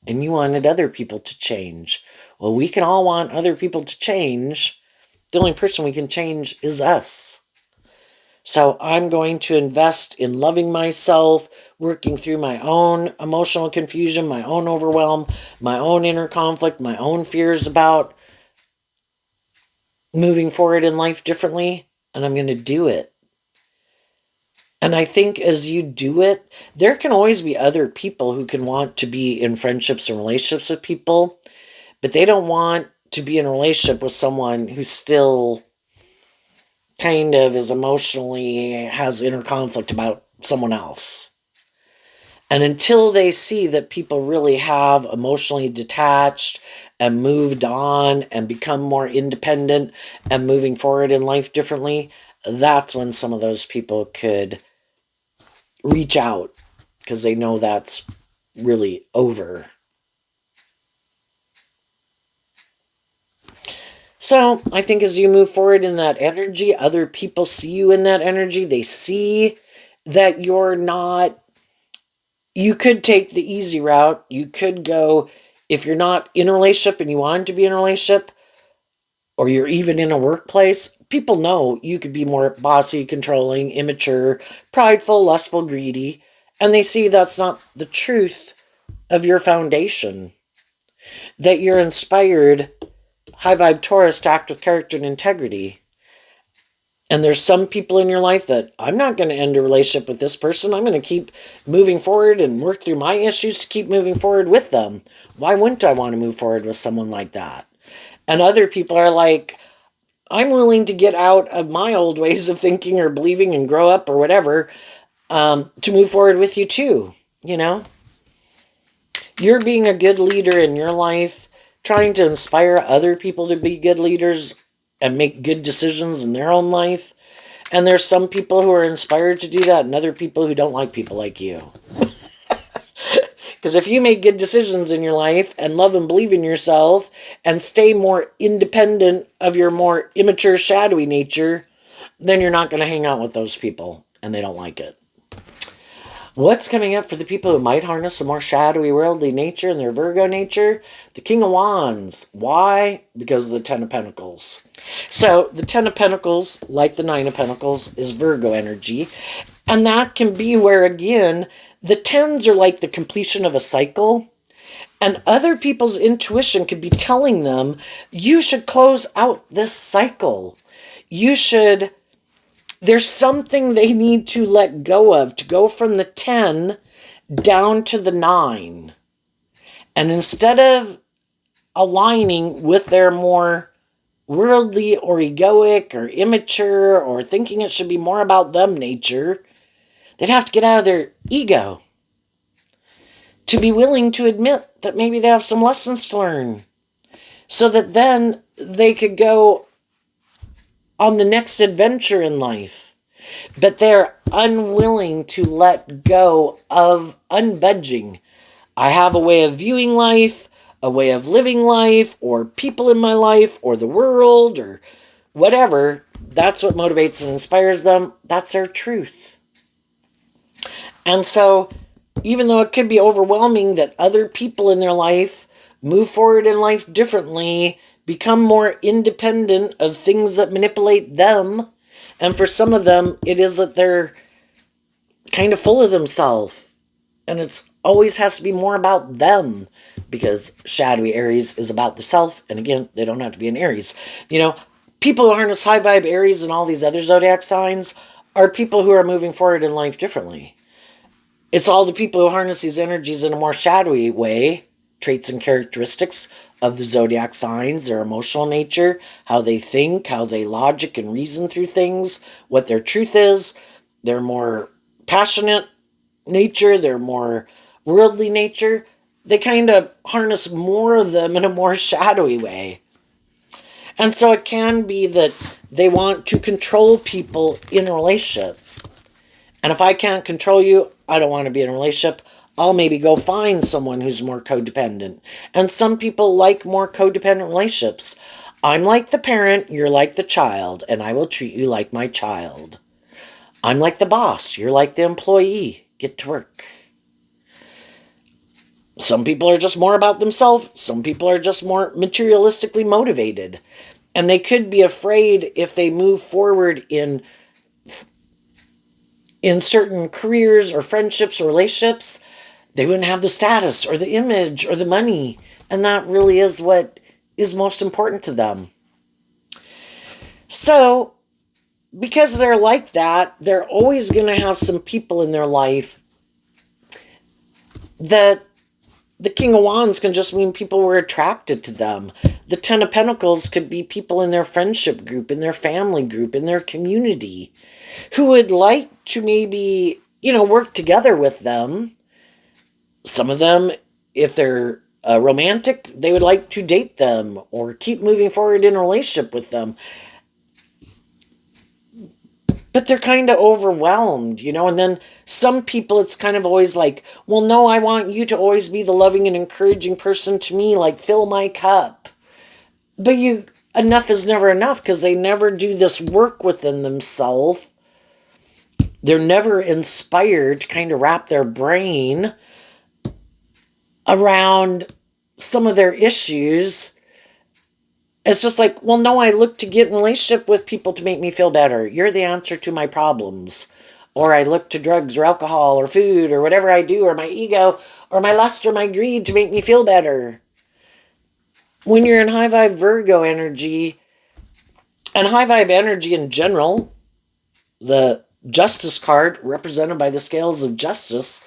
and you wanted other people to change. Well, we can all want other people to change. The only person we can change is us. So I'm going to invest in loving myself, working through my own emotional confusion, my own overwhelm, my own inner conflict, my own fears about moving forward in life differently, and I'm going to do it. And I think as you do it, there can always be other people who can want to be in friendships and relationships with people, but they don't want to be in a relationship with someone who still kind of is emotionally has inner conflict about someone else. And until they see that people really have emotionally detached and moved on and become more independent and moving forward in life differently, that's when some of those people could reach out, because they know that's really over. So I think as you move forward in that energy, other people see you in that energy. They see that you're not, you could take the easy route. You could go, if you're not in a relationship and you want to be in a relationship, or you're even in a workplace, people know you could be more bossy, controlling, immature, prideful, lustful, greedy, and they see that's not the truth of your foundation. That you're inspired, high vibe Taurus, to act with character and integrity. And there's some people in your life that I'm not going to end a relationship with this person. I'm going to keep moving forward and work through my issues to keep moving forward with them. Why wouldn't I want to move forward with someone like that? And other people are like, I'm willing to get out of my old ways of thinking or believing and grow up or whatever, to move forward with you too. You know, you're being a good leader in your life, trying to inspire other people to be good leaders and make good decisions in their own life. And there's some people who are inspired to do that and other people who don't like people like you. Because if you make good decisions in your life and love and believe in yourself and stay more independent of your more immature, shadowy nature, then you're not going to hang out with those people and they don't like it. What's coming up for the people who might harness a more shadowy, worldly nature in their Virgo nature? The King of Wands. Why? Because of the Ten of Pentacles. So the Ten of Pentacles, like the Nine of Pentacles, is Virgo energy. And that can be where, again, the tens are like the completion of a cycle. And other people's intuition could be telling them, you should close out this cycle. You should... There's something they need to let go of, to go from the 10 down to the 9. And instead of aligning with their more worldly or egoic or immature or thinking it should be more about them nature, they'd have to get out of their ego to be willing to admit that maybe they have some lessons to learn, so that then they could go on the next adventure in life. But they're unwilling to let go of unbudging. I have a way of viewing life, a way of living life, or people in my life, or the world, or whatever. That's what motivates and inspires them. That's their truth. And so, even though it could be overwhelming that other people in their life move forward in life differently, become more independent of things that manipulate them, and for some of them, it is that they're kind of full of themselves. And it's always has to be more about them, because shadowy Aries is about the self. And again, they don't have to be an Aries. You know, people who harness high vibe Aries and all these other zodiac signs are people who are moving forward in life differently. It's all the people who harness these energies in a more shadowy way, traits and characteristics of the zodiac signs, their emotional nature, how they think, how they logic and reason through things, what their truth is, their more passionate nature, their more worldly nature. They kind of harness more of them in a more shadowy way. And so it can be that they want to control people in a relationship. And if I can't control you, I don't want to be in a relationship. I'll maybe go find someone who's more codependent. And some people like more codependent relationships. I'm like the parent, you're like the child, and I will treat you like my child. I'm like the boss, you're like the employee. Get to work. Some people are just more about themselves. Some people are just more materialistically motivated. And they could be afraid if they move forward in certain careers or friendships or relationships, they wouldn't have the status or the image or the money. And that really is what is most important to them. So, because they're like that, they're always going to have some people in their life that the King of Wands can just mean people were attracted to them. The Ten of Pentacles could be people in their friendship group, in their family group, in their community, who would like to maybe, work together with them. Some of them, if they're romantic, they would like to date them or keep moving forward in a relationship with them. But they're kind of overwhelmed, and then some people, it's kind of always like, well, no, I want you to always be the loving and encouraging person to me, like fill my cup. But enough is never enough, because they never do this work within themselves. They're never inspired to kind of wrap their brain around some of their issues. It's just like, well, no, I look to get in a relationship with people to make me feel better. You're the answer to my problems. Or I look to drugs or alcohol or food or whatever I do, or my ego or my lust or my greed to make me feel better. When you're in high vibe Virgo energy, and high vibe energy in general, the Justice card represented by the scales of justice,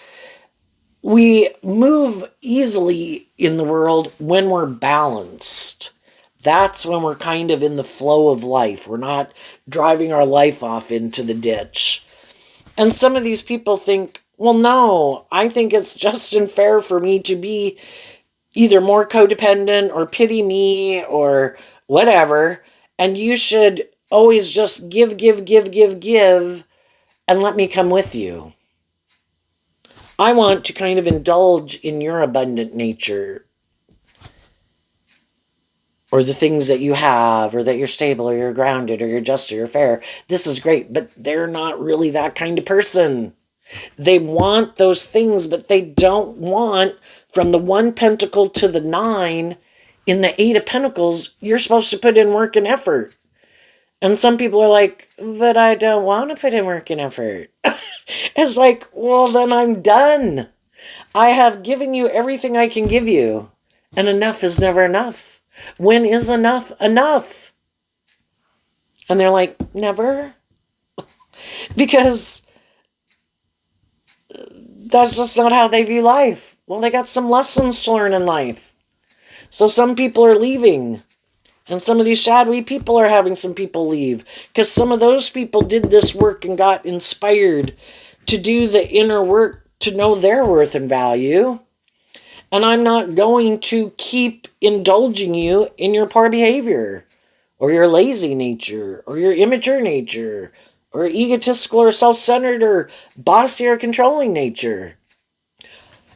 we move easily in the world when we're balanced. That's when we're kind of in the flow of life. We're not driving our life off into the ditch. And some of these people think, well, no, I think it's just and fair for me to be either more codependent or pity me or whatever. And you should always just give, give, give, give, give, and let me come with you. I want to kind of indulge in your abundant nature, or the things that you have, or that you're stable, or you're grounded, or you're just, or you're fair. This is great, but they're not really that kind of person. They want those things, but they don't want, from the 1 pentacle to the 9, in the 8 of Pentacles, you're supposed to put in work and effort. And some people are like, but I don't want to put in work and effort. It's like, well, then I'm done. I have given you everything I can give you. And enough is never enough. When is enough enough? And they're like, never. Because that's just not how they view life. Well, they got some lessons to learn in life. So some people are leaving. And some of these shadowy people are having some people leave. Because some of those people did this work and got inspired to do the inner work to know their worth and value. And I'm not going to keep indulging you in your poor behavior, or your lazy nature, or your immature nature, or egotistical or self-centered or bossy or controlling nature.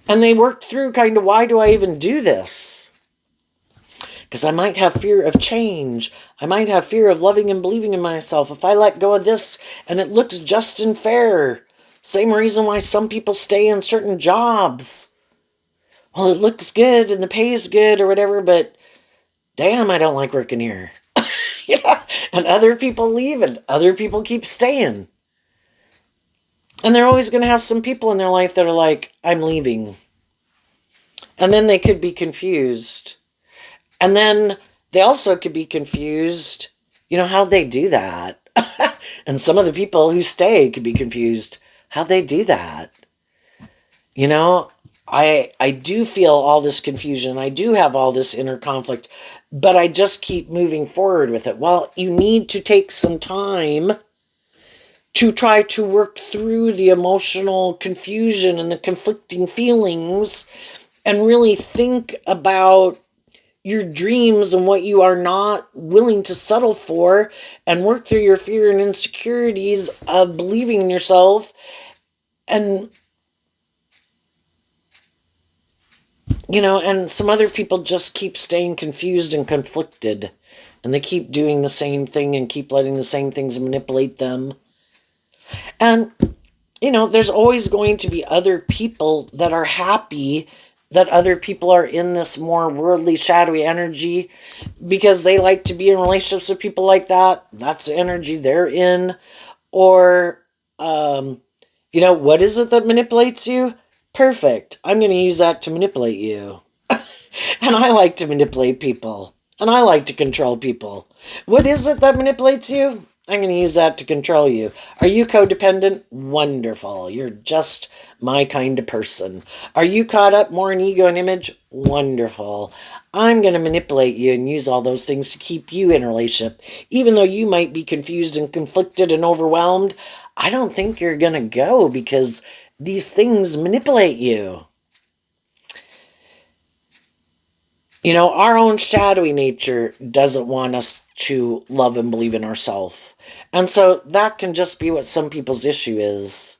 And they worked through kind of, why do I even do this? Because I might have fear of change. I might have fear of loving and believing in myself. If I let go of this and it looks just and fair. Same reason why some people stay in certain jobs. Well, it looks good and the pay is good or whatever, but damn, I don't like working here. Yeah. And other people leave and other people keep staying. And they're always going to have some people in their life that are like, I'm leaving. And then they could be confused. And then they also could be confused, how they do that. And some of the people who stay could be confused how they do that. I do feel all this confusion. I do have all this inner conflict, but I just keep moving forward with it. Well, you need to take some time to try to work through the emotional confusion and the conflicting feelings and really think about your dreams and what you are not willing to settle for, and work through your fear and insecurities of believing in yourself. And and some other people just keep staying confused and conflicted, and they keep doing the same thing and keep letting the same things manipulate them. And there's always going to be other people that are happy that other people are in this more worldly, shadowy energy, because they like to be in relationships with people like that. That's the energy they're in. Or, what is it that manipulates you? Perfect. I'm going to use that to manipulate you. And I like to manipulate people. And I like to control people. What is it that manipulates you? I'm going to use that to control you. Are you codependent? Wonderful. You're just my kind of person. Are you caught up more in ego and image? Wonderful. I'm going to manipulate you and use all those things to keep you in a relationship. Even though you might be confused and conflicted and overwhelmed, I don't think you're going to go, because these things manipulate you. Our own shadowy nature doesn't want us to love and believe in ourselves. And so that can just be what some people's issue is.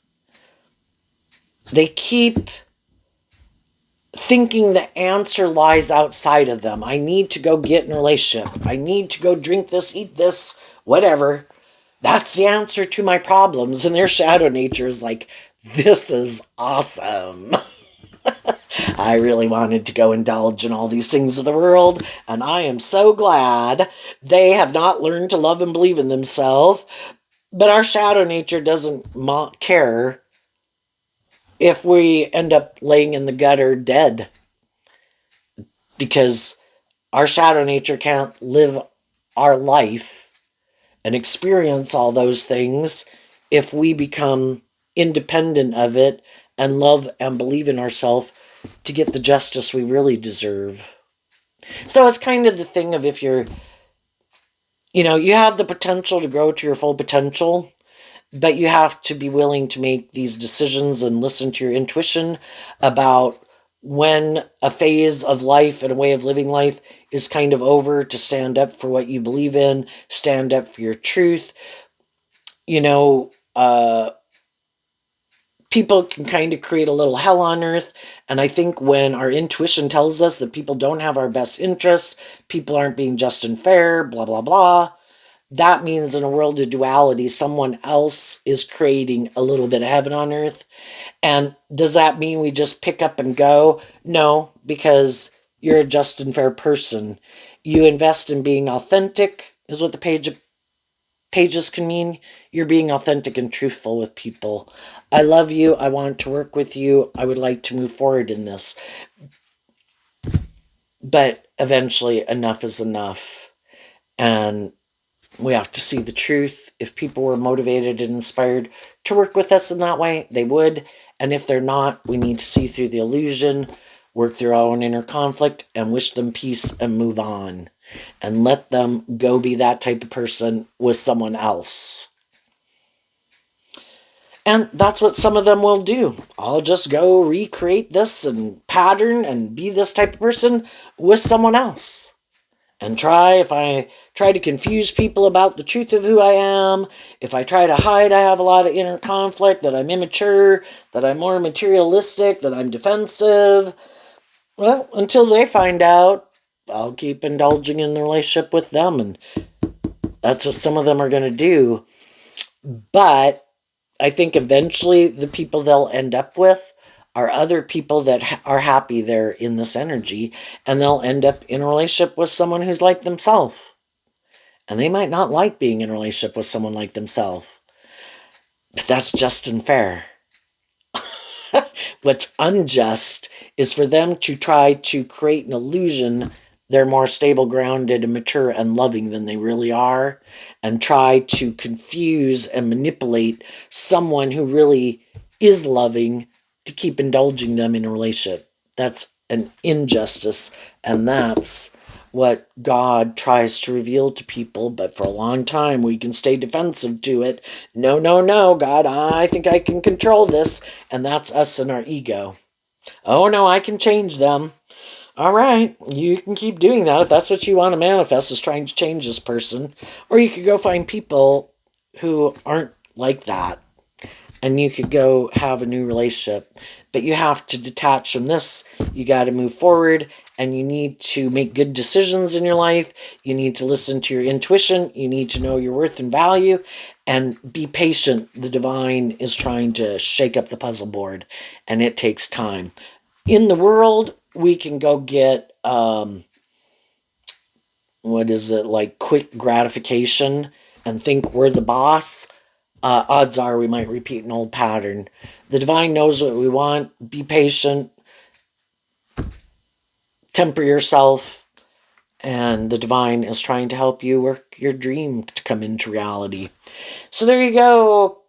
They keep thinking the answer lies outside of them. I need to go get in a relationship. I need to go drink this, eat this, whatever. That's the answer to my problems. And their shadow nature is like, this is awesome. I really wanted to go indulge in all these things of the world, and I am so glad they have not learned to love and believe in themselves. But our shadow nature doesn't care if we end up laying in the gutter dead, because our shadow nature can't live our life and experience all those things if we become independent of it and love and believe in ourselves to get the justice we really deserve. So it's kind of the thing of if you're, you have the potential to grow to your full potential, but you have to be willing to make these decisions and listen to your intuition about when a phase of life and a way of living life is kind of over, to stand up for what you believe in, stand up for your truth. You know, people can kind of create a little hell on earth. And I think when our intuition tells us that people don't have our best interest, people aren't being just and fair, blah, blah, blah, that means in a world of duality, someone else is creating a little bit of heaven on earth. And does that mean we just pick up and go? No, because you're a just and fair person. You invest in being authentic, is what the pages can mean. You're being authentic and truthful with people. I love you. I want to work with you. I would like to move forward in this. But eventually, enough is enough. And we have to see the truth. If people were motivated and inspired to work with us in that way, they would. And if they're not, we need to see through the illusion, work through our own inner conflict, and wish them peace and move on. And let them go be that type of person with someone else. And that's what some of them will do. I'll just go recreate this and pattern and be this type of person with someone else. And if I try to confuse people about the truth of who I am, if I try to hide I have a lot of inner conflict, that I'm immature, that I'm more materialistic, that I'm defensive, well, until they find out, I'll keep indulging in the relationship with them. And that's what some of them are going to do. But I think eventually the people they'll end up with are other people that are happy they're in this energy, and they'll end up in a relationship with someone who's like themselves. And they might not like being in a relationship with someone like themselves. But that's just and fair. What's unjust is for them to try to create an illusion they're more stable, grounded, and mature and loving than they really are, and try to confuse and manipulate someone who really is loving to keep indulging them in a relationship. That's an injustice, and that's what God tries to reveal to people. But for a long time, we can stay defensive to it. No, no, no, God, I think I can control this. And that's us and our ego. Oh, no, I can change them. All right, you can keep doing that if that's what you want to manifest, is trying to change this person. Or you could go find people who aren't like that, and you could go have a new relationship. But you have to detach from this. You got to move forward, and you need to make good decisions in your life. You need to listen to your intuition. You need to know your worth and value, and be patient. The divine is trying to shake up the puzzle board, and it takes time. In the world, we can go get, like quick gratification and think we're the boss. Odds are we might repeat an old pattern. The divine knows what we want. Be patient. Temper yourself. And the divine is trying to help you work your dream to come into reality. So there you go,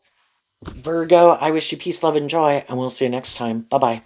Virgo. I wish you peace, love, and joy, and we'll see you next time. Bye-bye.